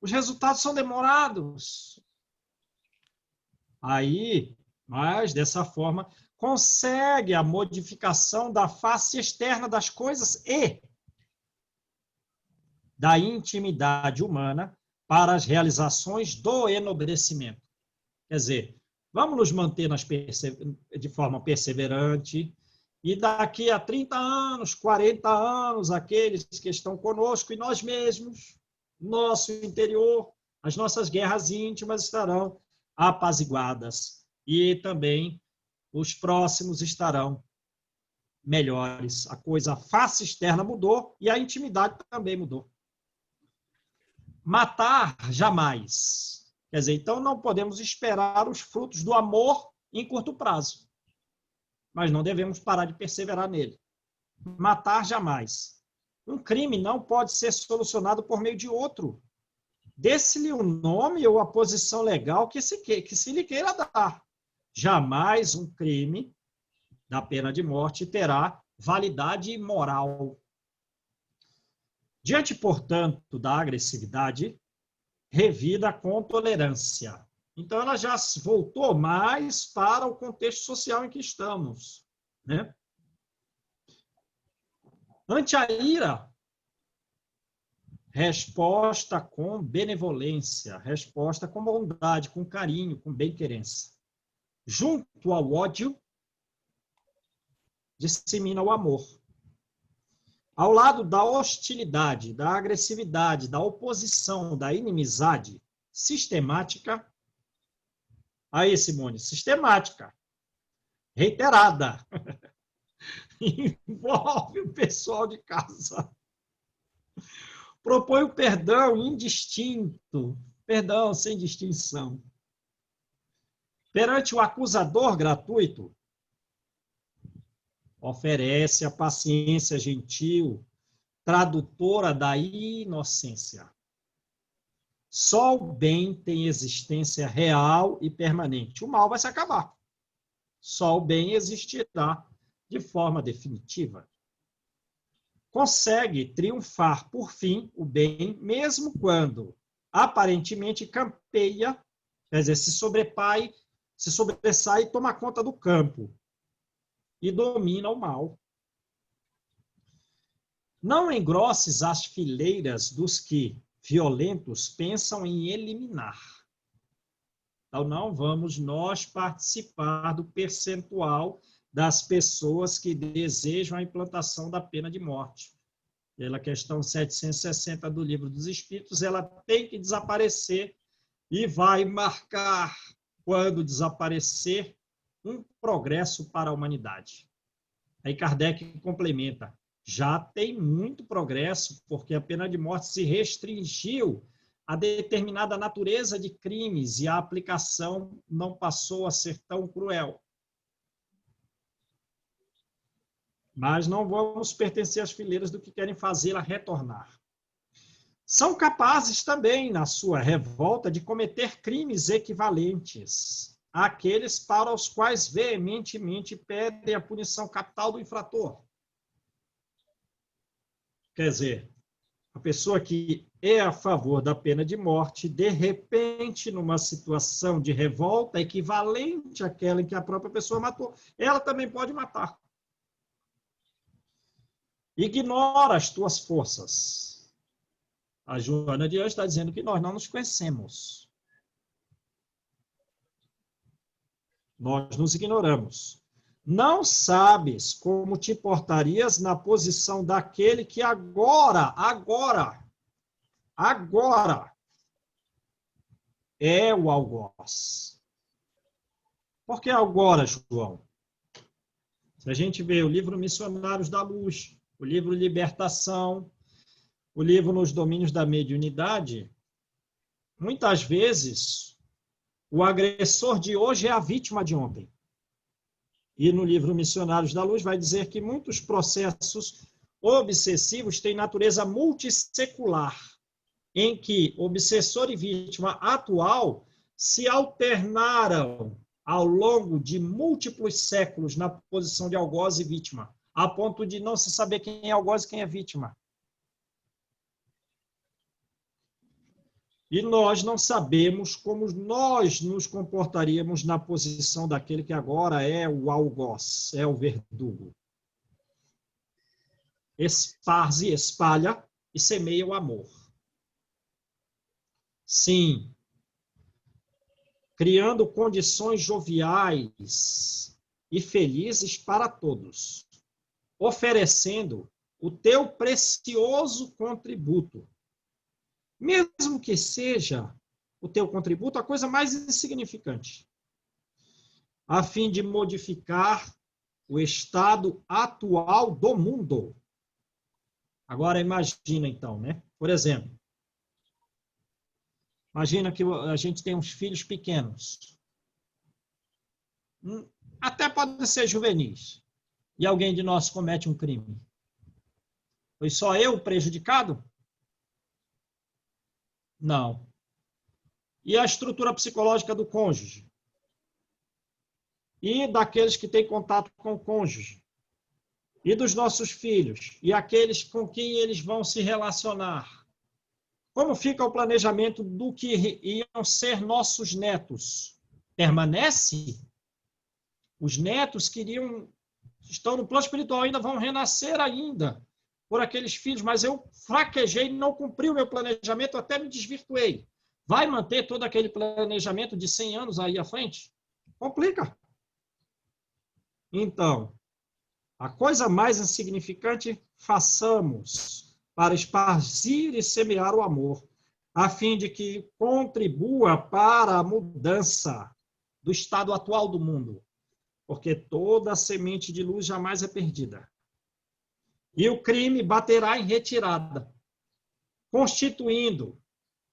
Speaker 1: Os resultados são demorados. Aí, mas dessa forma, consegue a modificação da face externa das coisas e da intimidade humana para as realizações do enobrecimento. Quer dizer, vamos nos manter de forma perseverante, e daqui a 30 anos, 40 anos, aqueles que estão conosco e nós mesmos, nosso interior, as nossas guerras íntimas estarão apaziguadas. E também os próximos estarão melhores. A face externa mudou e a intimidade também mudou. Matar jamais. Quer dizer, então não podemos esperar os frutos do amor em curto prazo. Mas não devemos parar de perseverar nele. Matar jamais. Um crime não pode ser solucionado por meio de outro. Dê-se-lhe o nome ou a posição legal que se lhe queira dar. Jamais um crime da pena de morte terá validade moral. Diante, portanto, da agressividade, revida com tolerância. Então, ela já voltou mais para o contexto social em que estamos. Né? Ante a ira, resposta com benevolência, resposta com bondade, com carinho, com bem-querência. Junto ao ódio, dissemina o amor. Ao lado da hostilidade, da agressividade, da oposição, da inimizade sistemática, aí, Simone, sistemática, reiterada, envolve o pessoal de casa. Propõe o perdão indistinto, perdão sem distinção. Perante o acusador gratuito, oferece a paciência gentil, tradutora da inocência. Só o bem tem existência real e permanente. O mal vai se acabar. Só o bem existirá de forma definitiva. Consegue triunfar, por fim, o bem, mesmo quando aparentemente campeia, quer dizer, se sobressai e toma conta do campo e domina o mal. Não engrosses as fileiras dos que, violentos, pensam em eliminar. Então, não vamos nós participar do percentual das pessoas que desejam a implantação da pena de morte. Pela questão 760 do Livro dos Espíritos, ela tem que desaparecer e vai marcar, quando desaparecer, um progresso para a humanidade. Aí Kardec complementa, já tem muito progresso, porque a pena de morte se restringiu a determinada natureza de crimes e a aplicação não passou a ser tão cruel. Mas não vamos pertencer às fileiras do que querem fazê-la retornar. São capazes também, na sua revolta, de cometer crimes equivalentes àqueles para os quais veementemente pedem a punição capital do infrator. Quer dizer, a pessoa que é a favor da pena de morte, de repente, numa situação de revolta equivalente àquela em que a própria pessoa matou, ela também pode matar. Ignora as tuas forças. A Joana de hoje está dizendo que nós não nos conhecemos. Nós nos ignoramos. Não sabes como te portarias na posição daquele que agora é o algoz. Por que agora, João? Se a gente vê o livro Missionários da Luz, o livro Libertação, o livro Nos Domínios da Mediunidade, muitas vezes o agressor de hoje é a vítima de ontem. E no livro Missionários da Luz vai dizer que muitos processos obsessivos têm natureza multissecular, em que obsessor e vítima atual se alternaram ao longo de múltiplos séculos na posição de algoz e vítima, a ponto de não se saber quem é algoz e quem é vítima. E nós não sabemos como nós nos comportaríamos na posição daquele que agora é o algoz, é o verdugo. Esparze, espalha e semeia o amor. Sim, criando condições joviais e felizes para todos, oferecendo o teu precioso contributo, mesmo que seja o teu contributo a coisa mais insignificante, a fim de modificar o estado atual do mundo. Agora imagina então, né? Por exemplo, imagina que a gente tem uns filhos pequenos, até podem ser juvenis, e alguém de nós comete um crime. Foi só eu prejudicado? Não. E a estrutura psicológica do cônjuge? E daqueles que têm contato com o cônjuge? E dos nossos filhos? E aqueles com quem eles vão se relacionar? Como fica o planejamento do que iam ser nossos netos? Permanece? Os netos estão no plano espiritual, ainda vão renascer ainda por aqueles filhos, mas eu fraquejei e não cumpri o meu planejamento, até me desvirtuei. Vai manter todo aquele planejamento de 100 anos aí à frente? Complica. Então, a coisa mais insignificante façamos para esparzir e semear o amor, a fim de que contribua para a mudança do estado atual do mundo, porque toda semente de luz jamais é perdida. E o crime baterá em retirada, constituindo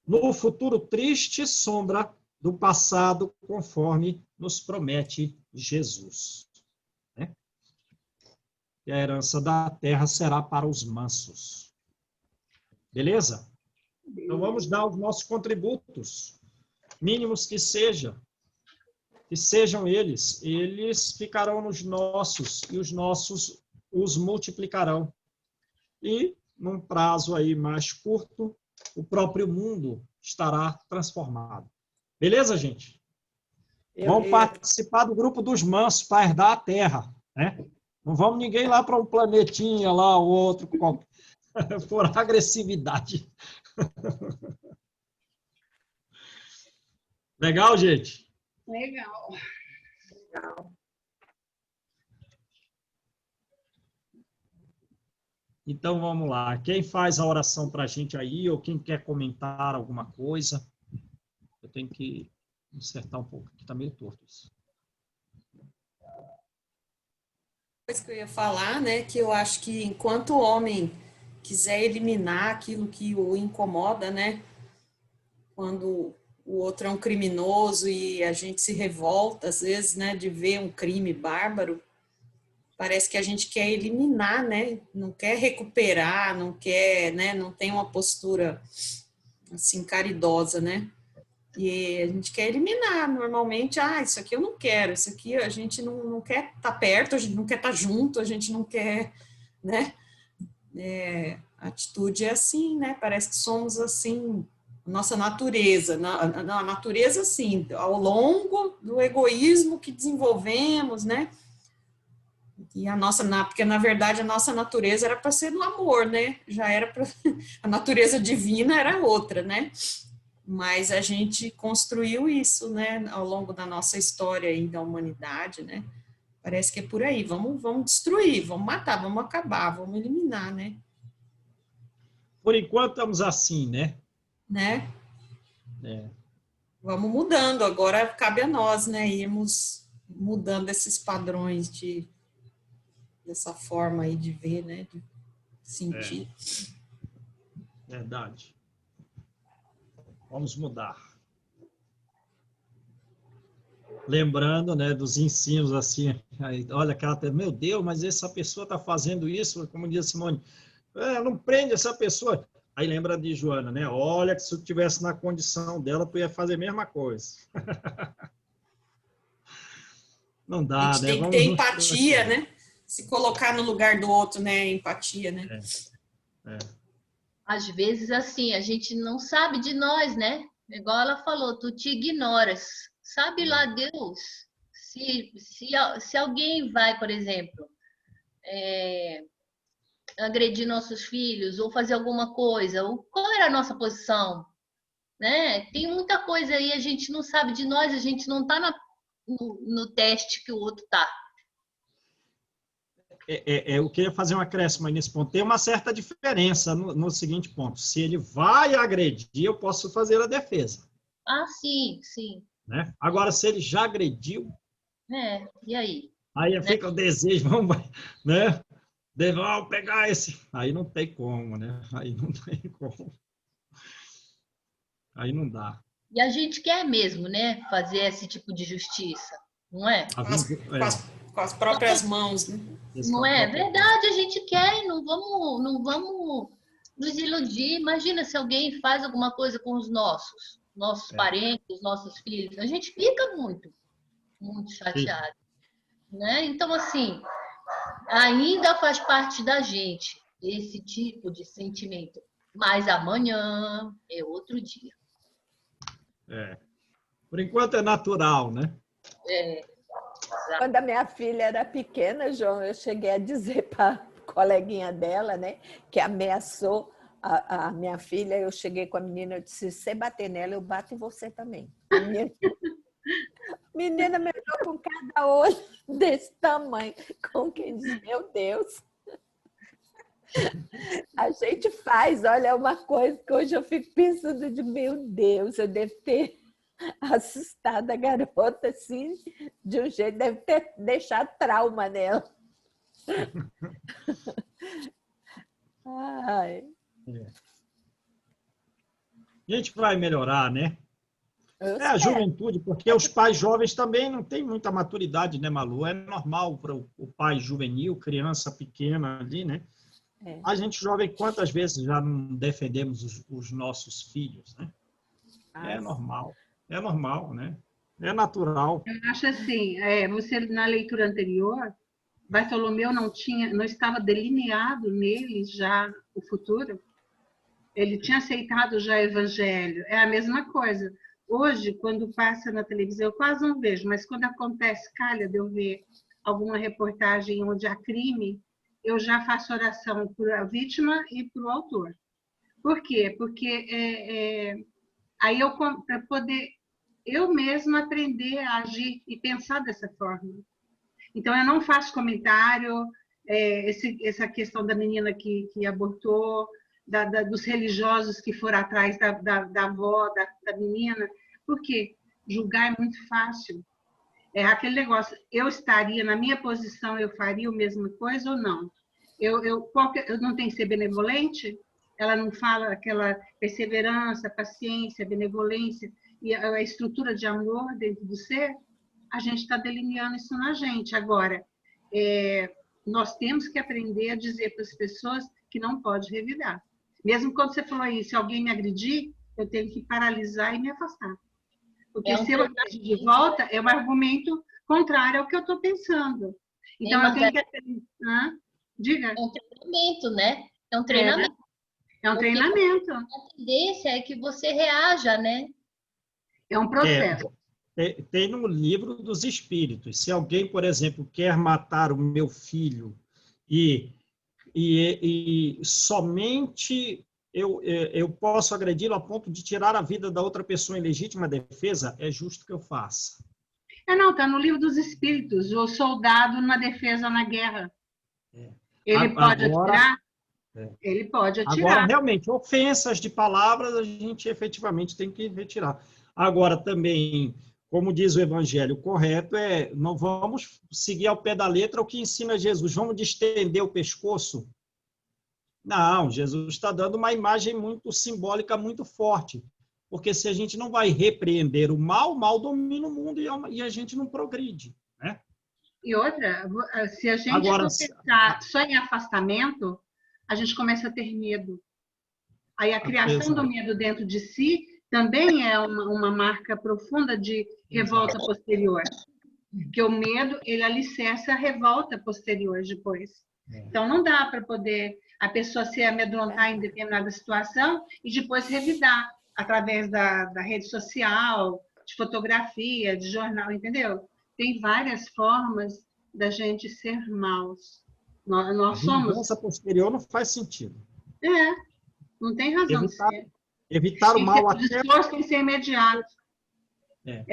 Speaker 1: no futuro triste sombra do passado, conforme nos promete Jesus. Né? E a herança da terra será para os mansos. Beleza? Então vamos dar os nossos contributos, mínimos que sejam eles ficarão nos nossos, e os nossos os multiplicarão. E, num prazo aí mais curto, o próprio mundo estará transformado. Beleza, gente? Vamos participar do grupo dos mansos para herdar a terra, né? Não vamos ninguém lá para um planetinha lá, o outro, por agressividade. Legal, gente?
Speaker 5: Legal.
Speaker 1: Então, vamos lá. Quem faz a oração para a gente aí, ou quem quer comentar alguma coisa? Eu tenho que consertar um pouco, aqui está meio torto isso.
Speaker 6: Coisa que eu ia falar, né, que eu acho que enquanto o homem quiser eliminar aquilo que o incomoda, né, quando o outro é um criminoso e a gente se revolta, às vezes, né, de ver um crime bárbaro, parece que a gente quer eliminar, né, não quer recuperar, não quer, né, não tem uma postura, assim, caridosa, né, e a gente quer eliminar, normalmente, isso aqui eu não quero, isso aqui a gente não quer estar perto, a gente não quer estar junto, a gente não quer, né, a atitude é assim, né, parece que somos assim, nossa natureza, a natureza, assim, ao longo do egoísmo que desenvolvemos, né, e porque na verdade a nossa natureza era para ser no amor, né, já era para, a natureza divina era outra, né, mas a gente construiu isso, né, ao longo da nossa história aí da humanidade, né, parece que é por aí, vamos destruir, vamos matar, vamos acabar, vamos eliminar, né.
Speaker 1: Por enquanto estamos assim, né?
Speaker 6: Né?
Speaker 1: É.
Speaker 6: Vamos mudando, agora cabe a nós, né, irmos mudando esses padrões dessa forma aí de ver, né, de sentir.
Speaker 1: Verdade. Vamos mudar. Lembrando, né, dos ensinos assim, aí, olha aquela, meu Deus, mas essa pessoa está fazendo isso, como diz a Simone, não prende essa pessoa. Aí lembra de Joana, né? Olha, que se eu estivesse na condição dela, tu ia fazer a mesma coisa. Não dá,
Speaker 6: A gente
Speaker 1: né?
Speaker 6: tem que ter empatia, né? Se colocar no lugar do outro, né? Empatia, né?
Speaker 2: Às vezes, assim, a gente não sabe de nós, né? Igual ela falou, tu te ignoras. Sabe lá Deus? Se alguém vai, por exemplo, agredir nossos filhos ou fazer alguma coisa, qual era a nossa posição? Né? Tem muita coisa aí, a gente não sabe de nós, a gente não está no teste que o outro está.
Speaker 1: Eu queria fazer um acréscimo aí nesse ponto. Tem uma certa diferença no seguinte ponto. Se ele vai agredir, eu posso fazer a defesa.
Speaker 2: Sim, sim.
Speaker 1: Né? Agora, se ele já agrediu...
Speaker 2: E aí?
Speaker 1: Aí fica o desejo, vamos, né? Vamos pegar esse... Aí não tem como, né? Aí não tem como. Aí não dá.
Speaker 2: E a gente quer mesmo, né? Fazer esse tipo de justiça, não é?
Speaker 6: Com as próprias mãos, né?
Speaker 2: Não é verdade, a gente quer e não vamos nos iludir. Imagina se alguém faz alguma coisa com os nossos parentes, nossos filhos. A gente fica muito chateado. Né? Então, assim, ainda faz parte da gente esse tipo de sentimento. Mas amanhã é outro dia.
Speaker 1: Por enquanto é natural, né?
Speaker 3: Quando a minha filha era pequena, João, eu cheguei a dizer para a coleguinha dela, né, que ameaçou a minha filha, eu cheguei com a menina, eu disse, se você bater nela, eu bato em você também. A menina me olhou com cada olho desse tamanho, com quem diz, meu Deus. A gente faz, olha, uma coisa que hoje eu fico pensando de, meu Deus, eu devo ter assustado a garota assim, de um jeito, deve ter deixado trauma nela. Ai.
Speaker 1: A gente vai melhorar, né?
Speaker 3: Eu
Speaker 1: É a
Speaker 3: espero.
Speaker 1: juventude, porque os pais jovens também não têm muita maturidade, né, Malu? É normal para o pai juvenil, criança pequena ali, né?
Speaker 3: É.
Speaker 1: A gente jovem, quantas vezes já não defendemos os nossos filhos, né? É normal, né? É natural.
Speaker 5: Eu acho assim, você na leitura anterior, Bartolomeu não estava delineado nele já o futuro. Ele tinha aceitado já o evangelho. É a mesma coisa. Hoje, quando passa na televisão, eu quase não vejo, mas quando acontece, calha de eu ver alguma reportagem onde há crime, eu já faço oração para a vítima e para o autor. Por quê? Porque aí para poder eu mesma aprender a agir e pensar dessa forma. Então, eu não faço comentário, essa questão da menina que abortou, dos religiosos que foram atrás da avó, da menina. Por quê? Julgar é muito fácil. É aquele negócio, eu estaria na minha posição, eu faria a mesma coisa ou não? Eu não tenho que ser benevolente? Ela não fala aquela perseverança, paciência, benevolência e a estrutura de amor dentro do ser? A gente está delineando isso na gente. Agora, nós temos que aprender a dizer para as pessoas que não pode revidar. Mesmo quando você falou aí, se alguém me agredir, eu tenho que paralisar e me afastar. Porque se eu agir de volta, é um argumento contrário ao que eu estou pensando. Então, eu tenho que aprender. Diga.
Speaker 2: É um treinamento, né? É um treinamento.
Speaker 5: É um treinamento.
Speaker 2: A tendência é que você reaja, né?
Speaker 5: É um processo.
Speaker 1: Tem no livro dos Espíritos. Se alguém, por exemplo, quer matar o meu filho e somente eu posso agredi-lo a ponto de tirar a vida da outra pessoa em legítima defesa, é justo que eu faça.
Speaker 5: Não, está no livro dos Espíritos, o soldado na defesa na guerra. Ele pode atirar? Ele pode atirar.
Speaker 1: Agora, realmente, ofensas de palavras a gente efetivamente tem que retirar. Agora, também, como diz o Evangelho, o correto não vamos seguir ao pé da letra o que ensina Jesus. Vamos distender o pescoço? Não, Jesus está dando uma imagem muito simbólica, muito forte. Porque se a gente não vai repreender o mal domina o mundo e a gente não progride, né?
Speaker 5: E outra, se a gente for pensar só em afastamento, a gente começa a ter medo. Aí a criação do medo dentro de si também é uma marca profunda de revolta posterior. Porque o medo, ele alicerça a revolta posterior depois. Então, não dá para poder a pessoa se amedrontar em determinada situação e depois revidar através da rede social, de fotografia, de jornal, entendeu? Tem várias formas da gente ser maus. Nós somos... A
Speaker 1: vingança posterior não faz sentido.
Speaker 5: Não tem razão de ser.
Speaker 1: Evitar o mal até...
Speaker 5: O esforço tem que ser imediato.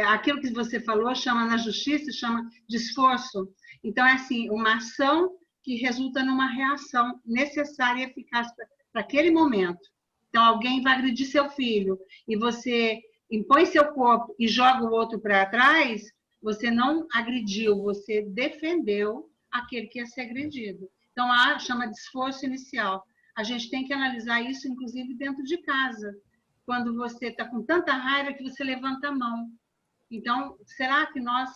Speaker 5: Aquilo que você falou, chama na justiça, chama de esforço. Então, é assim, uma ação que resulta numa reação necessária e eficaz para aquele momento. Então, alguém vai agredir seu filho e você impõe seu corpo e joga o outro para trás, você não agrediu, você defendeu aquele que ia ser agredido. Então, chama de esforço inicial. A gente tem que analisar isso, inclusive, dentro de casa. Quando você está com tanta raiva que você levanta a mão. Então, será que nós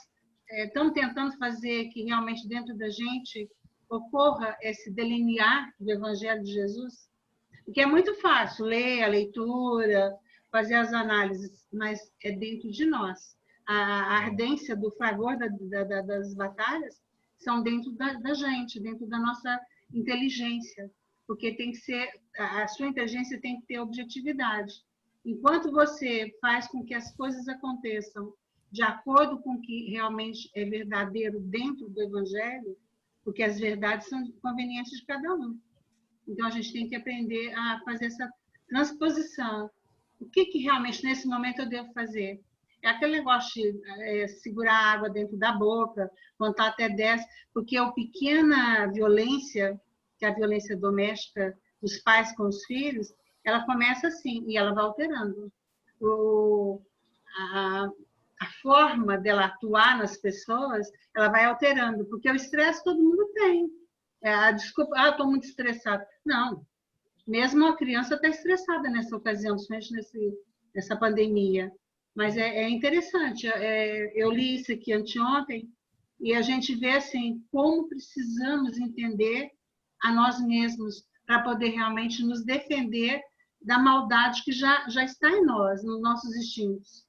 Speaker 5: estamos tentando fazer que realmente dentro da gente ocorra esse delinear do Evangelho de Jesus? Porque é muito fácil ler a leitura, fazer as análises, mas é dentro de nós. A ardência do fragor das batalhas são dentro da gente, dentro da nossa inteligência. Porque tem que ser, a sua inteligência tem que ter objetividade. Enquanto você faz com que as coisas aconteçam de acordo com o que realmente é verdadeiro dentro do Evangelho, porque as verdades são convenientes de cada um. Então, a gente tem que aprender a fazer essa transposição. O que realmente, nesse momento, eu devo fazer? É aquele negócio de segurar a água dentro da boca, contar até 10, porque a pequena violência, que é a violência doméstica dos pais com os filhos, ela começa assim, e ela vai alterando. A forma dela atuar nas pessoas, ela vai alterando, porque o estresse todo mundo tem. Desculpa, estou muito estressado. Não, mesmo a criança está estressada nessa ocasião, principalmente dessa pandemia. Mas é interessante, eu li isso aqui anteontem, e a gente vê assim, como precisamos entender a nós mesmos para poder realmente nos defender da maldade que já está em nós, nos nossos instintos.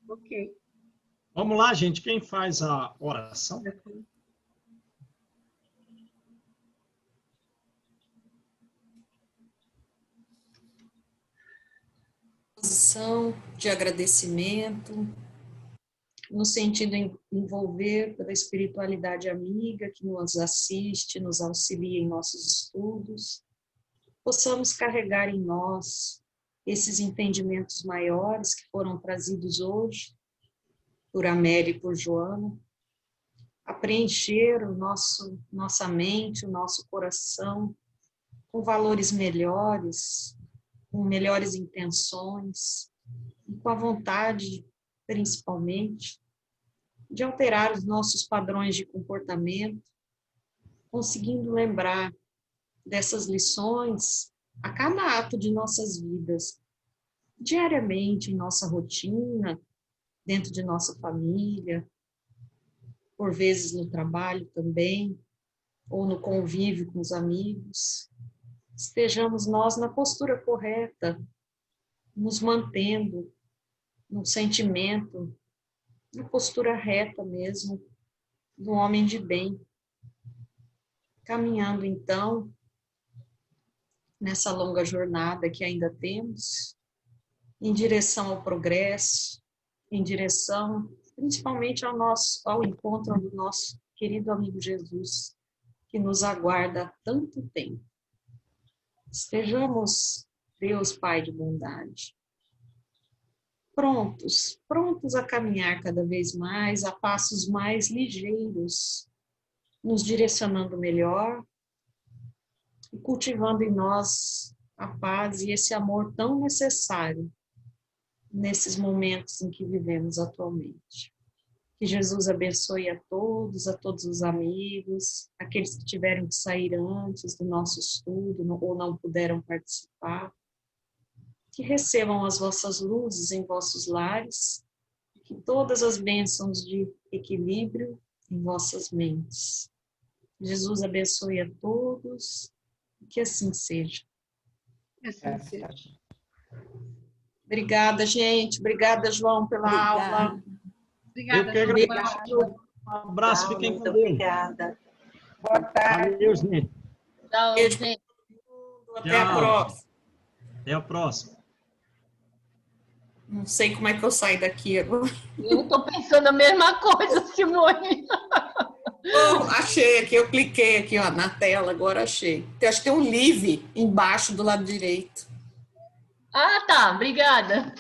Speaker 5: Ok.
Speaker 1: Vamos lá, gente. Quem faz a oração?
Speaker 6: Posição de agradecimento, no sentido de envolver pela espiritualidade amiga que nos assiste, nos auxilia em nossos estudos, possamos carregar em nós esses entendimentos maiores que foram trazidos hoje por Amélia e por Joana, a preencher nossa mente, o nosso coração com valores melhores, com melhores intenções, e com a vontade, principalmente, de alterar os nossos padrões de comportamento, conseguindo lembrar dessas lições a cada ato de nossas vidas, diariamente em nossa rotina, dentro de nossa família, por vezes no trabalho também, ou no convívio com os amigos. Estejamos nós na postura correta, nos mantendo no sentimento, na postura reta mesmo, do homem de bem. Caminhando, então, nessa longa jornada que ainda temos, em direção ao progresso, em direção, principalmente ao encontro do nosso querido amigo Jesus, que nos aguarda há tanto tempo. Estejamos, Deus Pai de bondade, prontos a caminhar cada vez mais, a passos mais ligeiros, nos direcionando melhor e cultivando em nós a paz e esse amor tão necessário nesses momentos em que vivemos atualmente. Que Jesus abençoe a todos os amigos, aqueles que tiveram que sair antes do nosso estudo ou não puderam participar. Que recebam as vossas luzes em vossos lares, que todas as bênçãos de equilíbrio em vossas mentes. Jesus abençoe a todos, e que assim seja.
Speaker 5: Assim seja.
Speaker 6: Obrigada, gente. Obrigada, João, pela aula.
Speaker 5: Obrigada,
Speaker 1: Eu que
Speaker 5: João.
Speaker 1: agradeço. Um abraço,
Speaker 3: Tchau,
Speaker 1: fiquem
Speaker 3: muito
Speaker 1: com Deus.
Speaker 3: obrigada.
Speaker 4: Boa tarde.
Speaker 1: Valeu, gente.
Speaker 2: Tchau,
Speaker 6: Beijo.
Speaker 2: gente.
Speaker 6: Até a
Speaker 1: Tchau.
Speaker 6: próxima.
Speaker 1: Até a próxima.
Speaker 6: Não sei como é que eu saio daqui agora.
Speaker 2: Eu estou pensando a mesma coisa, Simone.
Speaker 6: Oh, achei aqui, eu cliquei aqui ó, na tela, agora achei. Acho que tem um live embaixo do lado direito.
Speaker 2: Ah, tá. Obrigada.